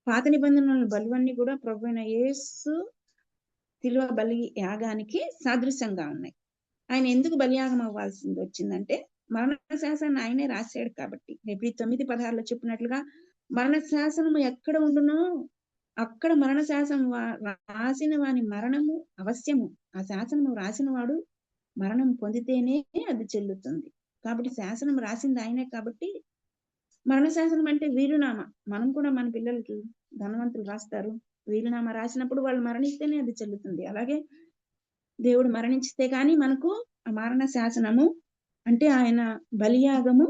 పాత నిబంధనల బలువన్నీ కూడా ప్రభువైన యేసు శిలువ బలి యాగానికి సాదృశ్యంగా ఉన్నాయి. ఆయన ఎందుకు బలియాగం అవ్వాల్సింది వచ్చిందంటే మరణ శాసనాన్ని ఆయనే రాశాడు కాబట్టి. హెబ్రీ 9:16లో చెప్పినట్లుగా మరణ శాసనము ఎక్కడ ఉండునో అక్కడ మరణ శాసనం రాసిన వాని మరణము అవశ్యము. ఆ శాసనము రాసిన వాడు మరణం పొందితేనే అది చెల్లుతుంది. కాబట్టి శాసనం రాసింది ఆయనే కాబట్టి మరణ శాసనం అంటే వీలునామా. మనం కూడా మన పిల్లలకి ధనవంతులు రాస్తారు, వీలునామా రాసినప్పుడు వాళ్ళు మరణిస్తేనే అది చెల్లుతుంది. అలాగే దేవుడు మరణించితే కానీ మనకు ఆ మరణ శాసనము అంటే ఆయన బలియాగము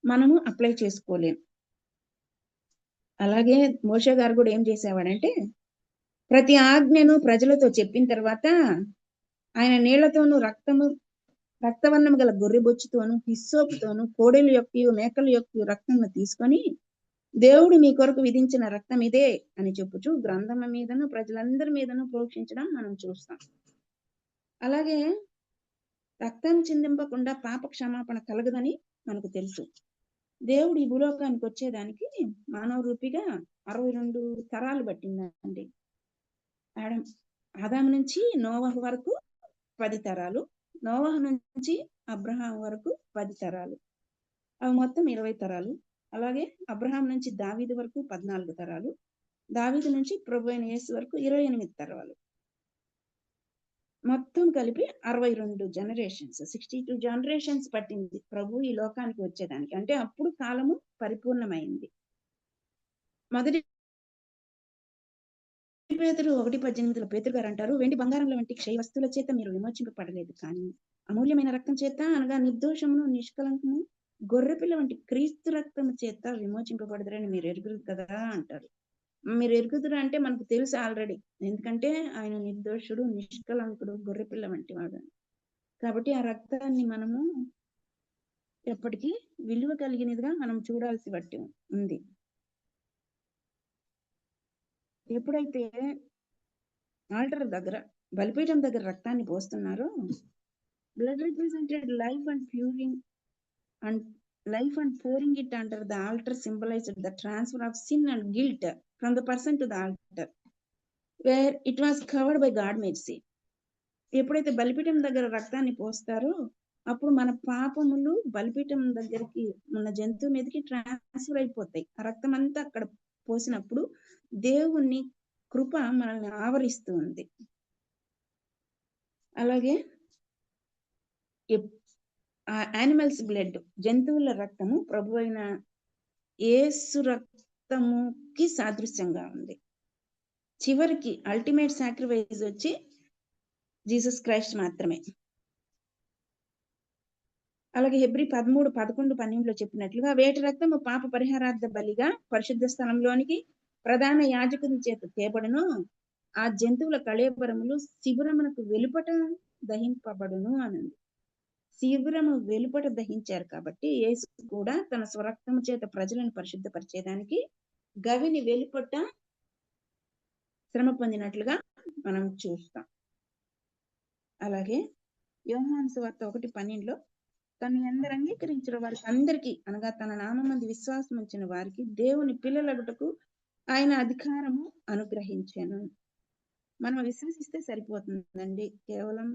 మనము అప్లై చేసుకోలేం. అలాగే మోషే గారు కూడా ఏం చేసేవాడంటే ప్రతి ఆజ్ఞను ప్రజలతో చెప్పిన తర్వాత ఆయన నీళ్లతోనూ రక్తవర్ణము గల గొర్రెబొచ్చుతోను హిస్సోపుతోను కోడెల యొక్క మేకల యొక్క రక్తమును తీసుకొని దేవుడు మీ కొరకు విధించిన రక్తం ఇదే అని చెప్పుచు గ్రంథం మీదను ప్రజలందరి మీదను ప్రోక్షించడం మనం చూస్తాం. అలాగే రక్తం చిందింపకుండా పాప క్షమాపణ కలగదని మనకు తెలుసు. దేవుడు ఈ భూలోకానికి వచ్చేదానికి మానవ రూపిగా 62 తరాలు పట్టిందండి. ఆదాము నుంచి నోవహు వరకు 10 తరాలు, నోవహు నుంచి అబ్రహాం వరకు 10 తరాలు, అవి మొత్తం 20 తరాలు. అలాగే అబ్రహాం నుంచి దావీదు వరకు 14 తరాలు, దావీదు నుంచి ప్రభు అయిన యేసు వరకు 28 తరాలు, మొత్తం కలిపి 62 జనరేషన్స్, 62 జనరేషన్స్ పట్టింది ప్రభు ఈ లోకానికి వచ్చేదానికి. అంటే అప్పుడు కాలము పరిపూర్ణమైంది. మొదటి పేతురు 1:18లో పేతురు గారు అంటారు, వెండి బంగారంల వంటి క్షయ వస్తువుల చేత మీరు విమోచింపబడలేదు, కానీ అమూల్యమైన రక్తం చేత అనగా నిర్దోషమును నిష్కలంకము గొర్రెపిల్ల వంటి క్రీస్తు రక్తము చేత విమోచింపబడదురని మీరు ఎరుగురు కదా అంటారు. మీరు ఎరుగుదురు అంటే మనకు తెలుసు ఆల్రెడీ, ఎందుకంటే ఆయన నిర్దోషుడు, నిష్కలంకుడు, గొర్రెపిల్ల వంటి వాడు. కాబట్టి ఆ రక్తాన్ని మనము ఎప్పటికీ విలువ కలిగినదిగా మనం చూడాల్సి బట్టి ఉంది. ఎప్పుడైతే ఆల్టర్ దగ్గర బలిపీఠం దగ్గర రక్తాన్ని పోస్తున్నారో, blood represented life and pouring and life and pouring it under the altar symbolized the transfer of sin and guilt from the person to the altar, where it was covered by God mercy. ఎప్పుడైతే బలిపీఠం దగ్గర రక్తాన్ని పోస్తారో అప్పుడు మన పాపములు బలిపీఠం దగ్గరికి ఉన్న జంతువు మీదకి ట్రాన్స్ఫర్ అయిపోతాయి. ఆ రక్తం అంతా అక్కడ పోసినప్పుడు దేవుని కృప మనల్ని ఆవరిస్తూ ఉంది. అలాగే యానిమల్స్ బ్లడ్, జంతువుల రక్తము ప్రభు అయిన యేసు రక్తముకి సాదృశ్యంగా ఉంది. చివరికి అల్టిమేట్ సాక్రిఫైస్ వచ్చి జీసస్ క్రైస్ట్ మాత్రమే. అలాగే హెబ్రీ 13:11-12లో చెప్పినట్లుగా వేటి రక్తము పాప పరిహారార్థ బలిగా పరిశుద్ధ స్థలంలోనికి ప్రధాన యాజకుని చేత తేబడును, ఆ జంతువుల కళేబరములు శిబిరమునకు వెలుపట దహింపబడును అనంది. శిబిరము వెలుపట దహించారు కాబట్టి యేసు కూడా తన స్వరక్తము చేత ప్రజలను పరిశుద్ధపరిచేదానికి గవిని వెలుపట శ్రమ పొందినట్లుగా మనం చూస్తాం. అలాగే యోహాను సువార్త 1:12లో తను ఎందరు అంగీకరించిన వారికి అందరికీ అనగా తన నామమందు విశ్వాసం ఉంచిన వారికి దేవుని పిల్లలగుటకు ఆయన అధికారము అనుగ్రహించాను. మనం విశ్వసిస్తే సరిపోతుందండి. కేవలం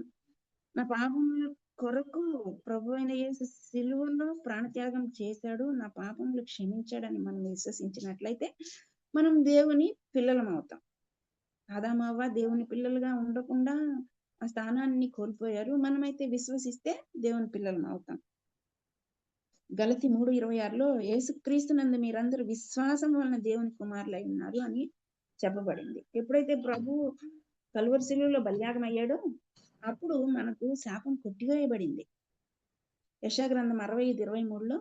నా పాపముల కొరకు ప్రభు అయిన యేసు సిలువలో ప్రాణత్యాగం చేశాడు, నా పాపములు క్షమించాడని మనం విశ్వసించినట్లయితే మనం దేవుని పిల్లలం అవుతాం. ఆదామవ్వ దేవుని పిల్లలుగా ఉండకుండా ఆ స్థానాన్ని కోల్పోయారు. మనమైతే విశ్వసిస్తే దేవుని పిల్లలం అవుతాం. గలతి 3:26లో యేసుక్రీస్తునందు మీరందరూ విశ్వాసం వలన దేవుని కుమారులై ఉన్నారు అని చెప్పబడింది. ఎప్పుడైతే ప్రభు కల్వరి శిలువలో బలియాగం అయ్యాడో అప్పుడు మనకు శాపం కొట్టివేయబడింది. యెషయా గ్రంథం 65:23లో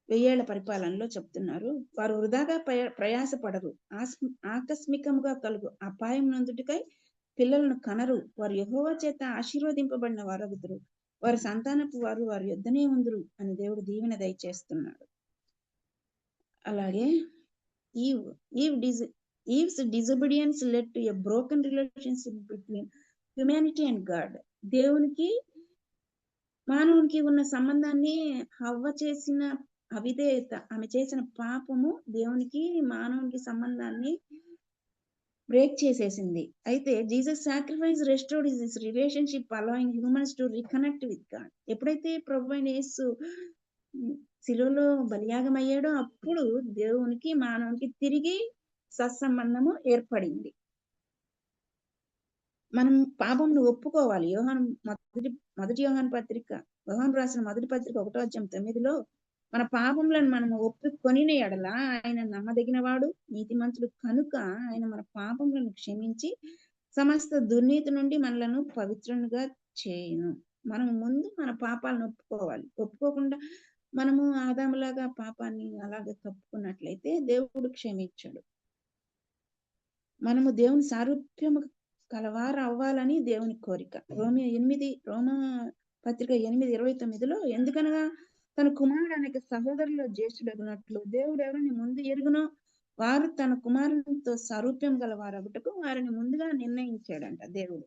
1000 పరిపాలనలో చెప్తున్నారు, వారు వృధాగా ప్రయాసపడరు, ఆకస్మికముగా కలుగు అపాయం నందుటికై పిల్లలను కనరు, వారు యెహోవా చేత ఆశీర్వదింపబడిన వారగుదురు, వారి సంతానపు వారు వారి యొద్దనే ఉందురు అని దేవుడు దీవెన దయచేస్తున్నాడు. అలాగే Eve's disobedience led to a broken relationship between humanity and God. దేవునికి మానవునికి ఉన్న సంబంధాన్ని హవ్వ చేసిన అవిధేయత, ఆమె చేసిన పాపము దేవునికి మానవునికి సంబంధాన్ని బ్రేక్ చేసేసింది. అయితే Jesus sacrifice restored this relationship, allowing humans to reconnect with God. ఎప్పుడైతే ప్రభు అయిన యేసు శిలువలో బలియాగం అయ్యాడో అప్పుడు దేవునికి మానవునికి తిరిగి సత్సంబంధము ఏర్పడింది. మనం పాపంను ఒప్పుకోవాలి. మొదటి యోహాను పత్రిక, యోహాను రాసిన మొదటి పత్రిక 1:9లో మన పాపములను మనం ఒప్పుకొనిన ఎడల ఆయన నమ్మదగిన వాడు, నీతిమంతుడు కనుక ఆయన మన పాపములను క్షమించి సమస్త దుర్నీతి నుండి మనలను పవిత్రునిగా చేయును. మనం ముందు మన పాపాలను ఒప్పుకోవాలి. ఒప్పుకోకుండా మనము ఆదాములాగా పాపాన్ని అలాగే కప్పుకున్నట్లయితే దేవుడు క్షమించడు. మనము దేవుని సారూప్యము కలవారు అవ్వాలని దేవుని కోరిక. రోమా పత్రిక 8:29లో ఎందుకనగా తన కుమారుడు అనేక సహోదరుల జ్యేష్ఠుడగునట్లు దేవుడు ఎవరిని ముందు ఎరుగునో వారు తన కుమారునితో సారూప్యం గల వారగుటకు వారిని ముందుగా నిర్ణయించాడంట. దేవుడు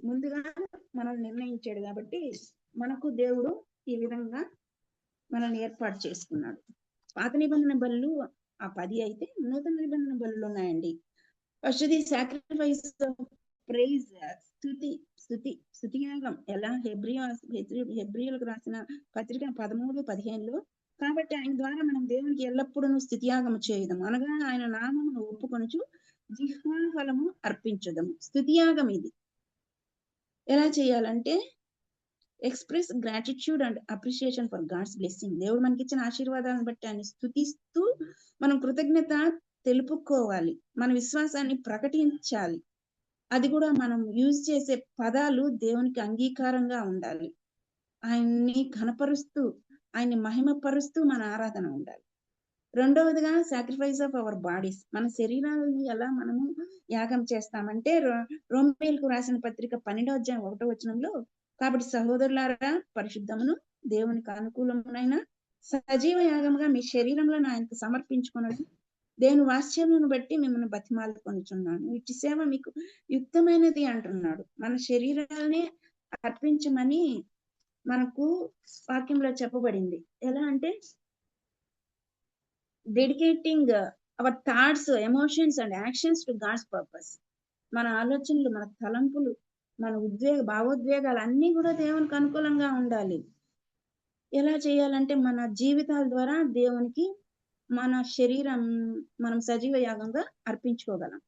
ముందుగా మనల్ని నిర్ణయించాడు కాబట్టి మనకు దేవుడు ఈ విధంగా మనల్ని ఏర్పాటు చేసుకున్నాడు. పాత నిబంధన బలులు ఆ 10 అయితే నూతన నిబంధన బలులు ఉన్నాయండి. First the sacrifice of praise, స్తుతియాగం. ఎలా హెబ్రీయులకు రాసిన పత్రిక 13:15లో కాబట్టి ఆయన ద్వారా మనం దేవునికి ఎల్లప్పుడూ స్తుతియాగము చేయదము, అనగా ఆయన నామమును ఒప్పుకొనుచు జిహ్వా ఫలము అర్పించుదము. స్తుతియాగం ఇది ఎలా చేయాలంటే express gratitude and appreciation for God's blessing. దేవుడు మనకిచ్చిన ఆశీర్వాదాలను బట్టి ఆయన స్తుతిస్తూ మనం కృతజ్ఞత తెలుపుకోవాలి, మన విశ్వాసాన్ని ప్రకటించాలి. అది కూడా మనం యూజ్ చేసే పదాలు దేవునికి అంగీకారంగా ఉండాలి. ఆయన్ని ఘనపరుస్తూ ఆయన్ని మహిమపరుస్తూ మన ఆరాధన ఉండాలి. రెండవదిగా సాక్రిఫైస్ ఆఫ్ అవర్ బాడీస్, మన శరీరాలని ఎలా మనము యాగం చేస్తామంటే రోమీయులకు రాసిన పత్రిక 12:1 కాబట్టి సహోదరులారా, పరిశుద్ధమును దేవునికి అనుకూలమునైన సజీవ యాగముగా మీ శరీరంలో ఆయనకు సమర్పించుకున్నది దేవుని వాత్సల్యమును బట్టి మిమ్మల్ని బతిమాలుకొనుచున్నాను, ఇట్టి సేవ మీకు యుక్తమైనది అంటున్నాడు. మన శరీరాలనే అర్పించమని మనకు వాక్యంలో చెప్పబడింది. ఎలా అంటే dedicating our thoughts, emotions and actions to God's purpose. మన ఆలోచనలు, మన తలంపులు, మన భావోద్వేగాలు అన్నీ కూడా దేవునికి అనుకూలంగా ఉండాలి. ఎలా చేయాలంటే మన జీవితాల ద్వారా దేవునికి మన శరీరం మనం సజీవ యాగంగా అర్పించుకోగలం.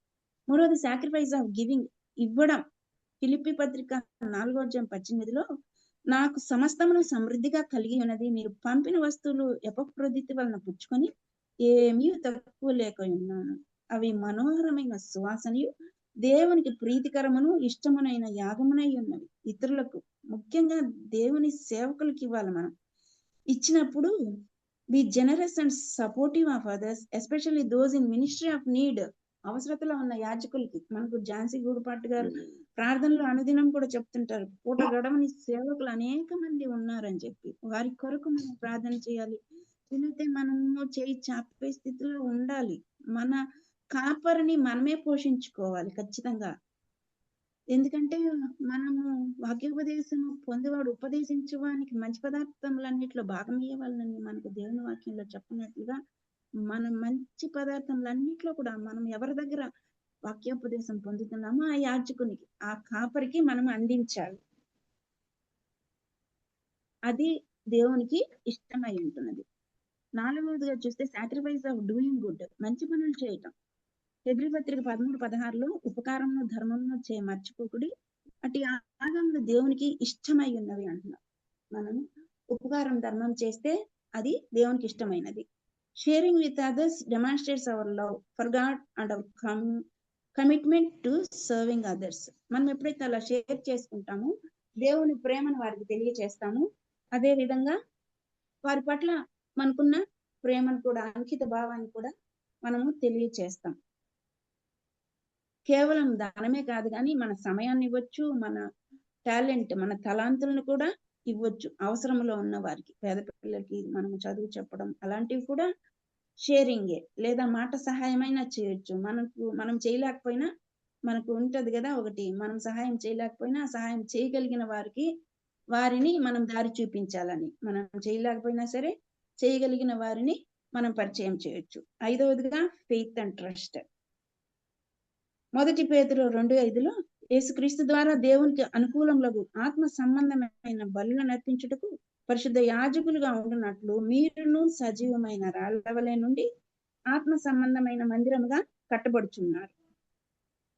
మూడవది సాక్రిఫైస్ ఆఫ్ గివింగ్, ఇవ్వడం. ఫిలిప్పీ పత్రిక 4:18లో నాకు సమస్తమును సమృద్ధిగా కలిగి ఉన్నది, మీరు పంపిన వస్తువులు ఎపఫ్రోదితు వలన పుచ్చుకొని ఏమీ తక్కువ లేక ఉన్నాను, అవి మనోహరమైన సువాసనయు దేవునికి ప్రీతికరమును ఇష్టమునైన యాగమునై ఉన్నవి. ఇతరులకు, ముఖ్యంగా దేవుని సేవకులకు ఇవ్వాలి. మనం ఇచ్చినప్పుడు be generous and supportive of others, especially those in ministry of need. అవసరతలో ఉన్న యాజకులకి, మనకు ఝాన్సీ గూడుపాటి గారు ప్రార్థనలో అనుదినం కూడా చెప్తుంటారు, పూట గడవని సేవకులు అనేక మంది ఉన్నారని చెప్పి, వారి కొరకు మనం ప్రార్థన చేయాలి. లేకపోతే మనము చేయి చాపే స్థితిలో ఉండాలి. మన కాపరిని మనమే పోషించుకోవాలి ఖచ్చితంగా. ఎందుకంటే మనము వాక్యోపదేశము పొందేవాడు ఉపదేశించువానికి మంచి పదార్థములన్నిటిలో భాగం ఇయ్యవాలని మనకు దేవుని వాక్యంలో చెప్పినట్లుగా మన మంచి పదార్థములన్నిట్లో కూడా మనం ఎవరి దగ్గర వాక్యోపదేశం పొందుతున్నామో ఆ యాజకునికి, ఆ కాపరికి మనం అందించాలి. అది దేవునికి ఇష్టమై ఉంటున్నది. 4వదిగా చూస్తే సాక్రిఫైస్ ఆఫ్ డూయింగ్ గుడ్, మంచి పనులు చేయటం. హెబ్రీ పత్రిక 13:16లో ఉపకారమును ధర్మమును మర్చిపోకుడి, అటు యాగములు దేవునికి ఇష్టమై ఉన్నవి అంటున్నాం. మనం ఉపకారం ధర్మం చేస్తే అది దేవునికి ఇష్టమైనది. Sharing with others demonstrates hour love for God and our commitment to serving others. మనం ఎప్పుడైతే అలా షేర్ చేసుకుంటామో దేవుని ప్రేమను వారికి తెలియచేస్తాము. అదే విధంగా వారి పట్ల మనకున్న ప్రేమను కూడా, అంకిత భావాన్ని కూడా మనము తెలియచేస్తాం. కేవలం దానమే కాదు కానీ మన సమయాన్ని ఇవ్వచ్చు, మన టాలెంట్, మన తలాంతులను కూడా ఇవ్వచ్చు అవసరంలో ఉన్న వారికి. పేద పిల్లలకి మనము చదువు చెప్పడం అలాంటివి కూడా షేరింగే. లేదా మాట సహాయమైనా చేయొచ్చు. మనం చేయలేకపోయినా, మనకు ఉంటది కదా ఒకటి, మనం సహాయం చేయలేకపోయినా సహాయం చేయగలిగిన వారిని మనం దారి చూపించాలని. మనం చేయలేకపోయినా సరే చేయగలిగిన వారిని మనం పరిచయం చేయొచ్చు. 5వదిగా ఫెయిత్ అండ్ ట్రస్ట్. 1 పేతురు 2:5లో యేసుక్రీస్తు ద్వారా దేవునికి అనుకూలములకు ఆత్మ సంబంధమైన బలులను అర్పించుటకు పరిశుద్ధ యాజకులుగా ఉంటున్నట్లు మీరును సజీవమైన రాళ్లవలే నుండి ఆత్మ సంబంధమైన మందిరముగా కట్టబడుచున్నారు.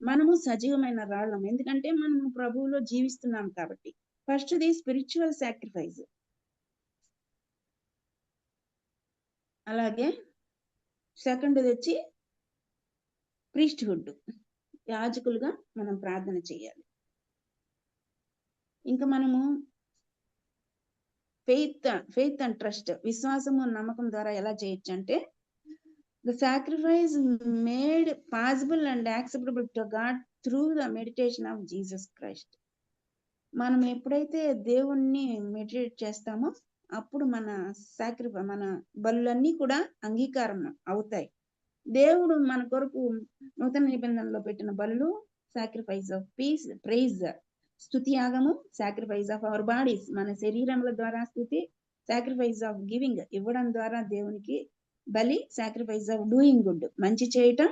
మనము సజీవమైన రాళ్ళం, ఎందుకంటే మనము ప్రభువులో జీవిస్తున్నాం కాబట్టి. ఫస్ట్ది స్పిరిచువల్ సాక్రిఫైస్, అలాగే సెకండ్ది వచ్చి ప్రీస్ట్హుడ్, యాజకులుగా మనం ప్రార్థన చేయాలి. ఇంకా మనము ఫెయిత్ అండ్ ట్రస్ట్, విశ్వాసము నమ్మకం ద్వారా ఎలా చేయొచ్చు అంటే, the sacrifice made possible and acceptable to God through the meditation of Jesus Christ. మనం ఎప్పుడైతే దేవుణ్ణి మెడిటేట్ చేస్తామో అప్పుడు మన బలులన్నీ కూడా అంగీకారం అవుతాయి. దేవుడు మన కొరకు నూతన నిబంధనలో పెట్టిన బలులు సాక్రిఫైస్ ఆఫ్ పీస్, ప్రైజ్, స్తుతి యాగము, సాక్రిఫైస్ ఆఫ్ అవర్ బాడీస్, మన శరీరముల ద్వారా స్తుతి, సాక్రిఫైస్ ఆఫ్ గివింగ్, ఇవ్వడం ద్వారా దేవునికి బలి, సాక్రిఫైస్ ఆఫ్ డూయింగ్ గుడ్, మంచి చేయటం.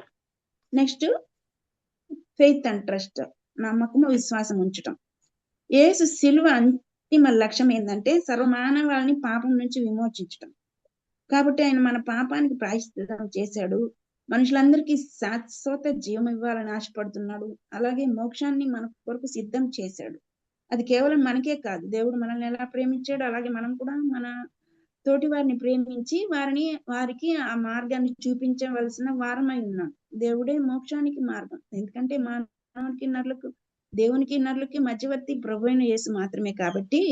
నెక్స్ట్ ఫెయిత్ అండ్ ట్రస్ట్, నమ్మకము, విశ్వాసం ఉంచటం. యేసు శిలువ అంతిమ లక్ష్యం ఏంటంటే సర్వమానవాళిని పాపం నుంచి విమోచించటం. కాబట్టి ఆయన మన పాపానికి ప్రాయశ్చిత్తం చేశాడు. మనుషులందరికీ శాశ్వత జీవం ఇవ్వాలని ఆశపడుతున్నాడు. అలాగే మోక్షాన్ని మన కొరకు సిద్ధం చేశాడు. అది కేవలం మనకే కాదు, దేవుడు మనల్ని ఎలా ప్రేమించాడు అలాగే మనం కూడా మన తోటి వారిని ప్రేమించి వారికి ఆ మార్గాన్ని చూపించవలసిన వారమై ఉన్నాం. దేవుడే మోక్షానికి మార్గం. ఎందుకంటే మానవునికి నరులకు, దేవునికి నరులకి మధ్యవర్తి ప్రభు అయిన యేసు మాత్రమే. కాబట్టి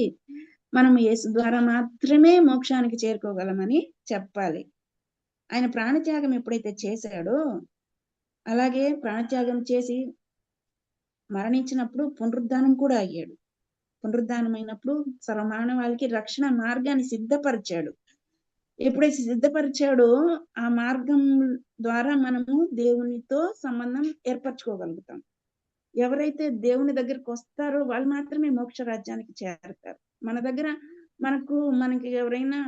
మనం యేసు ద్వారా మాత్రమే మోక్షానికి చేరుకోగలమని చెప్పాలి. ఆయన ప్రాణత్యాగం ఎప్పుడైతే చేశాడో, అలాగే ప్రాణత్యాగం చేసి మరణించినప్పుడు పునరుద్ధానం కూడా అయ్యాడు. పునరుద్ధానం అయినప్పుడు సర్వమానవాళికి రక్షణ మార్గాన్ని సిద్ధపరిచాడు. ఎప్పుడైతే సిద్ధపరిచాడో ఆ మార్గం ద్వారా మనము దేవునితో సంబంధం ఏర్పరచుకోగలుగుతాం. ఎవరైతే దేవుని దగ్గరికి వస్తారో వాళ్ళు మాత్రమే మోక్ష రాజ్యానికి చేరతారు. మన దగ్గర మనకి ఎవరైనా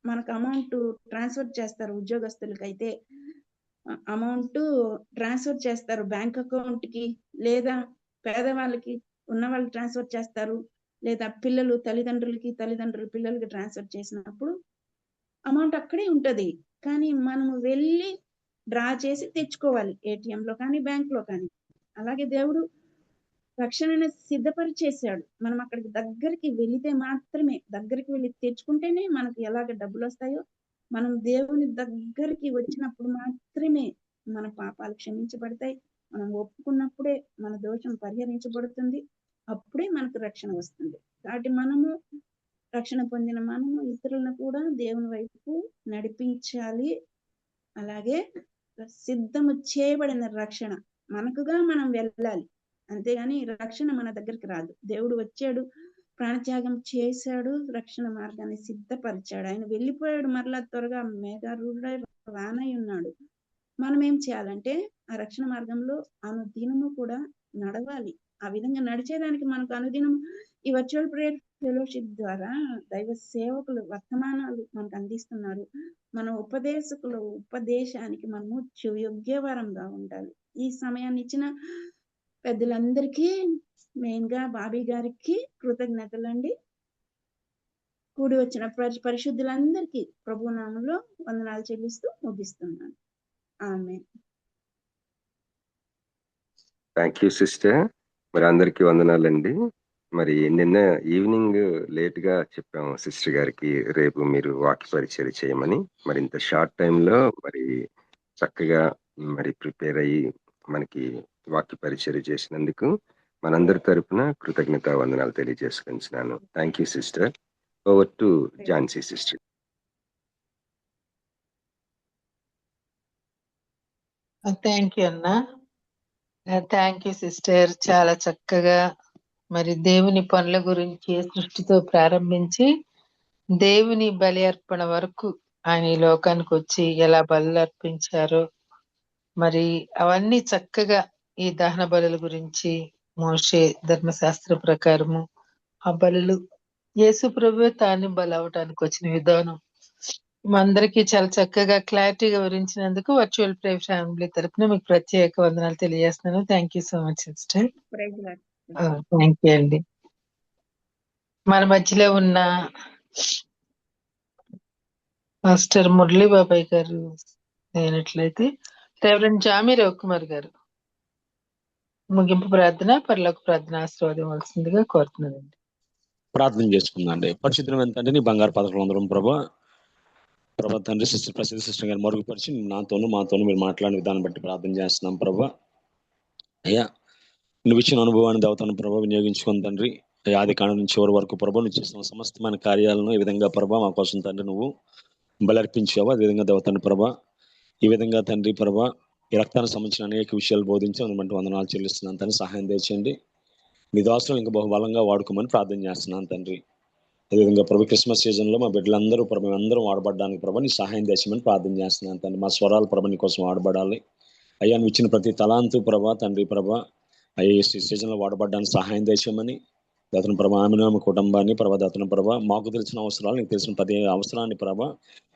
మనకు అమౌంట్ ట్రాన్స్ఫర్ చేస్తారు. ఉద్యోగస్తులకి అయితే అమౌంట్ ట్రాన్స్ఫర్ చేస్తారు బ్యాంక్ అకౌంట్ కి, లేదా పేదవాళ్ళకి ఉన్న వాళ్ళు ట్రాన్స్ఫర్ చేస్తారు, లేదా తల్లిదండ్రులు పిల్లలకి ట్రాన్స్ఫర్ చేసినప్పుడు అమౌంట్ అక్కడే ఉంటది. కానీ మనము వెళ్ళి డ్రా చేసి తెచ్చుకోవాలి, ATM లో కానీ బ్యాంక్ లో కానీ. అలాగే దేవుడు రక్షణను సిద్ధపరిచేశాడు. మనం అక్కడికి దగ్గరికి వెళ్ళి తెచ్చుకుంటేనే మనకు ఎలాగ డబ్బులు వస్తాయో, మనం దేవుని దగ్గరికి వచ్చినప్పుడు మాత్రమే మన పాపాలు క్షమించబడతాయి. మనం ఒప్పుకున్నప్పుడే మన దోషం పరిహరించబడుతుంది. అప్పుడే మనకు రక్షణ వస్తుంది. కాబట్టి మనము రక్షణ పొందిన మనము ఇతరులను కూడా దేవుని వైపు నడిపించాలి. అలాగే సిద్ధము చేయబడిన రక్షణ మనకుగా మనం వెళ్ళాలి, అంతేగాని రక్షణ మన దగ్గరికి రాదు. దేవుడు వచ్చాడు, ప్రాణత్యాగం చేశాడు, రక్షణ మార్గాన్ని సిద్ధపరిచాడు. ఆయన వెళ్ళిపోయాడు, మరలా త్వరగా మేఘారూఢుడై రానై ఉన్నాడు. మనం ఏం చేయాలంటే ఆ రక్షణ మార్గంలో అనుదినము కూడా నడవాలి. ఆ విధంగా నడిచేదానికి మనకు అనుదినం ఈ వర్చువల్ ప్రేయర్ ఫెలోషిప్ ద్వారా దైవ సేవకులు వర్తమానాలు మనకు అందిస్తున్నారు. మన ఉపదేశానికి మనము యోగ్యవరంగా ఉండాలి. ఈ సమయాన్ని ఇచ్చిన పెద్దలందరికీ, మెయిన్ గా బాబీ గారికి కృతజ్ఞతలండి. కూడి వచ్చిన పరిశుద్ధులందరికీ ప్రభు నామంలో వందనాలు చెల్లిస్తూ ముగిస్తున్నాను. ఆమేన్. Thank you sister. మరి అందరికీ వందనాలండి. మరి నిన్న ఈవినింగ్ లేట్ గా చెప్పాము సిస్టర్ గారికి రేపు మీరు వాక్య పరిచయం చేయమని. మరి ఇంత షార్ట్ టైంలో మరి చక్కగా మరి ప్రిపేర్ అయ్యి మనకి వాక్య పరిచయం చేసినందుకు మనందరి తరపున కృతజ్ఞతా వందనాలు తెలియజేసుకుంటున్నాను. Thank you sister. Over to Jhansi sister. Thank you అన్న. Thank you sister. చాలా చక్కగా మరి దేవుని పనుల గురించి సృష్టితో ప్రారంభించి దేవుని బలి అర్పణ వరకు ఆయన ఈ లోకానికి వచ్చి ఎలా బలు అర్పించారో మరి అవన్నీ చక్కగా ఈ దహన బలుల గురించి మోషే ధర్మశాస్త్ర ప్రకారము ఆ బలులు యేసు ప్రభు తాను బలి అవటానికి వచ్చిన విధానం మా అందరికీ చాలా చక్కగా క్లారిటీగా వివరించినందుకు వర్చువల్ ప్రే ఫ్యామిలీ తరపున మీకు ప్రత్యేక వందనాలు తెలియజేస్తున్నాను. Thank you so much sister. Praise Lord. Thank you అండి. మన మధ్యలో ఉన్న మాస్టర్ మురళీ బాబాయ్ గారు అయినట్లయితే రెవరెండ్ జామి రవికుమార్ గారు ముగింపు ప్రార్థన పరలోక ప్రార్థన ఆశీర్వాదవలసిందిగా కోరుతున్నానండి. ప్రార్థన చేసుకుందండి. పరిశుద్ధం ఏంటంటే నీ బంగారు పథకం అందరం ప్రభా తండ్రి సిస్టర్ ప్రసిద్ధ సిస్టర్ గారు మరుగుపరిచి మాతోనూ మీరు మాట్లాడిన విధానం బట్టి ప్రార్థన చేస్తున్నాం ప్రభా. అయ్యా నువ్వు ఇచ్చిన అనుభవాన్ని దేవతను ప్రభావ వినియోగించుకుని తండ్రి ఆది కాండం నుంచి చివరి వరకు ప్రభావ నువ్వు చేసిన సమస్తమైన కార్యాలను ఈ విధంగా ప్రభా మా కోసం తండ్రి నువ్వు బలర్పించావు. అదేవిధంగా దేవతను ప్రభా ఈ విధంగా తండ్రి ప్రభా ఈ రక్తానికి సంబంధించిన అనేక విషయాలు బోధించి అందుమంటే వందనాలు చెల్లిస్తున్నాను తండ్రి. సహాయం తెచ్చండి. నీ దాసులు ఇంకా బహుబలంగా వాడుకోమని ప్రార్థన చేస్తున్నాను తండ్రి. అదేవిధంగా ప్రభు క్రిస్మస్ సీజన్లో మా బిడ్డలందరూ ప్రభు అందరూ వాడబడడానికి ప్రభా నీ సహాయం తెచ్చమని ప్రార్థన చేస్తున్నాను తండ్రి. మా స్వరాలు ప్రభ నీ కోసం వాడబడాలి. అయ్యా నువ్వు ఇచ్చిన ప్రతి తలాంతు ప్రభా తండ్రి ప్రభా అయ్యే సీజన్లో వాడబడడానికి సహాయం తెచ్చమని దాతను ప్రభా ఆమె కుటుంబాన్ని ప్రభా దాతను ప్రభా మాకు తెలిసిన అవసరాలు నీకు తెలిసిన ప్రతి అవసరాన్ని ప్రభా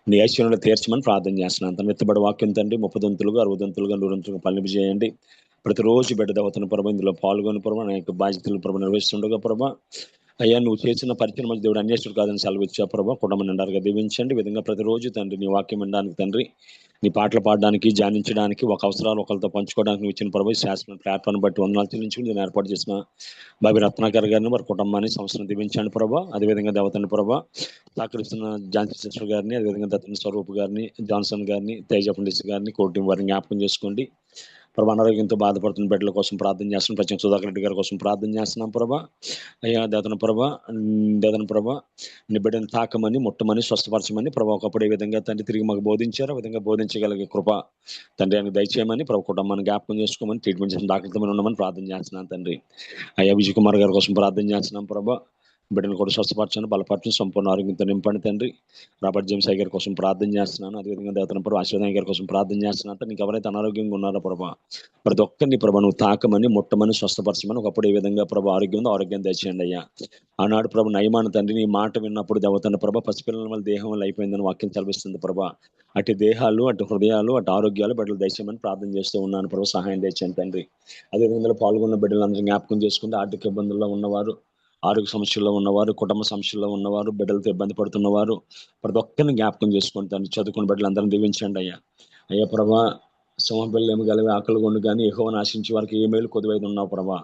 నీ ఐశ్వర్యంలో తీర్చమని ప్రార్థన చేస్తున్నాను. తను ఎత్తబడి వాక్యం తండ్రి 30 దంతులుగా 60 దంతులుగా 100 దంతులుగా పనిపి చేయండి. ప్రతిరోజు బిడ్డ దేవతను ప్రభా ఇందులో పాల్గొని ప్రభా నా యొక్క బాధ్యతలు ప్రభా నిర్వహిస్తుండగా ప్రభా అయ్యా నువ్వు చేసిన పరిచయం మధ్య దేవుడు అన్యేషుడు కాదని సెలవిచ్చా ప్రభా కుటుంబం నిండారుగా దీవించండి. విధంగా ప్రతిరోజు తండ్రి నీ వాక్యం వినడానికి తండ్రి నీ పాటలు పాడడానికి ధ్యానించడానికి ఒక అవసరాలు ఒకరితో పంచుకోవడానికి నువ్వు ఇచ్చిన ప్రభు శాసన ప్లాట్ఫామ్ బట్టి వందనాలు చెల్లించుకుని నేను ఏర్పాటు చేసిన బాబీ రత్నాకర్ గారిని వారి కుటుంబాన్ని సంవత్సరం దీవించండి ప్రభా. అదేవిధంగా దేవతని ప్రభా సహకరిస్తున్న ఝాన్సీ సిస్టర్ గారిని అదేవిధంగా దత్తని స్వరూప్ గారిని జాన్సన్ గారిని తేజ పండిత్ గారిని కోటి వారిని జ్ఞాపకం చేసుకోండి ప్రభా. అనారోగ్యంతో బాధపడుతున్న బిడ్డల కోసం ప్రార్థన చేస్తున్నాం. ప్రత్యేక సుధాకర్ రెడ్డి గారి కోసం ప్రార్థన చేస్తున్నాం ప్రభా. అయ్యా దేవతన ప్రభా నీ బిడ్డను తాకమని ముట్టమని స్వస్థపరచమని ప్రభా ఒకప్పుడు ఏ విధంగా తండ్రి తిరిగి మాకు బోధించారు ఆ విధంగా బోధించగలిగే కృప తండ్రి ఆయనకు దయచేయమని ప్రభు కుటుంబాన్ని జ్ఞాపకం చేసుకోమని ట్రీట్మెంట్ చేసిన డాక్టర్తో ఉండమని ప్రార్థన చేస్తున్నాను తండ్రి. అయ్యా విజయ్ కుమార్ గారి కోసం ప్రార్థన చేస్తున్నాం ప్రభా. బిడ్డను కూడా స్వస్థపరచండి బలపరచండి సంపూర్ణ ఆరోగ్యంతో నింపండి తండ్రి. రాబర్ట్ జేమ్స్ గారి కోసం ప్రార్థన చేస్తున్నాను. అదేవిధంగా దేవతన ప్రభు ఆశీర్వాదం గారి కోసం ప్రార్థన చేస్తున్నాను. నీకు ఎవరైతే అనారోగ్యంగా ఉన్నారో ప్రభా ప్రతి ఒక్కరిని ప్రభా నువ్వు తాకమని ముట్టమని స్వస్థపరచమని ఒకప్పుడు ఏ విధంగా ప్రభు ఆరోగ్యం తెచ్చేయండి అయ్యా. ఆనాడు ప్రభు నయమాన తండ్రి నీ మాట విన్నప్పుడు దేవతన ప్రభా పసిపిల్లల వల్ల దేహం వల్ల అయిపోయిందని వాక్యం చదివిస్తుంది ప్రభా. అటు దేహాలు అటు హృదయాలు అటు ఆరోగ్యాలు బిడ్డలు దయచేయమని ప్రార్థన చేస్తూ ఉన్నాను ప్రభు. సహాయం తెచ్చేయండి తండ్రి. అదేవిధంగా పాల్గొన్న బిడ్డలందరూ జ్ఞాపకం చేసుకుంటే ఆర్థిక ఇబ్బందుల్లో ఉన్నవారు ఆరోగ్య సమస్యల్లో ఉన్నవారు కుటుంబ సమస్యల్లో ఉన్నవారు బిడ్డలతో ఇబ్బంది పడుతున్నవారు ప్రతి ఒక్కరిని జ్ఞాపకం చేసుకుని తండ్రి. చదువుకున్న బిడ్డలందరినీ దీవించండి అయ్యా. అయ్యా ప్రభా సింహం పిల్లలు ఏమి గలవి ఆకలి కొండు కానీ యెహోవాను ఆశించే వారికి ఏ మేలు కొదువైదు ఉన్నావు ప్రభా.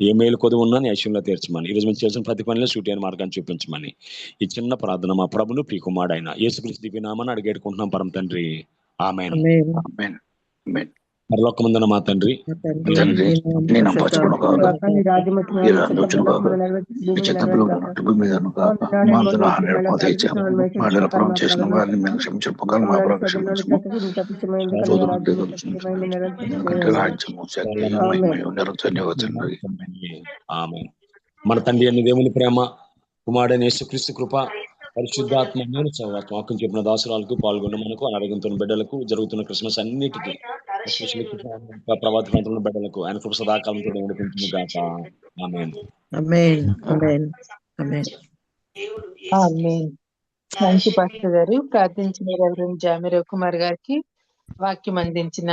ఏ మేలు కొదువు ఉన్నా నీ ఐశ్వర్యంలో తీర్చమని ఈరోజు మేము చేసిన ప్రతి పనిలో సూటి అయిన మార్గాన్ని చూపించమని ఈ చిన్న ప్రార్థన మా ప్రభును ప్రియకుమారుడైన యేసుక్రీస్తు దివ్యనామమున అడిగేడుకుంటున్నాం పరమ తండ్రి. ఆమేన్. పరలోకమందున్న మా తండ్రి ఆమేన్. మన తండ్రి అన్ని దేవుని ప్రేమ కుమారుడైన యేసుక్రీస్తు కృప పరిశుద్ధాత్మ వాక్యం చెప్పిన దాసురాలకు పాల్గొన్న మనకు అనారోగ్యంతో బిడ్డలకు జరుగుతున్న క్రిస్మస్ అన్నిటికీ ప్రభాత ప్రాంతంలో బిడ్డలకు ఆయన కృప సదాకాలంతో నడిపించును గాక. ఆమేన్. ఆమేన్. థ్యాంక్ యూ పాస్టర్ గారు. ప్రార్థించిన రెవరెండ్ జామిరావు కుమార్ గారికి, వాక్యం అందించిన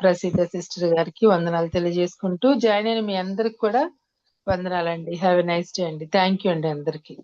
ప్రసీత సిస్టర్ గారికి వందనాలు తెలియజేసుకుంటూ జాయిన్ అయిన మీ అందరికి కూడా వందనాలండి. హ్యావ్ ఎ నైస్ డే అండి. థ్యాంక్ యూ అండి అందరికి.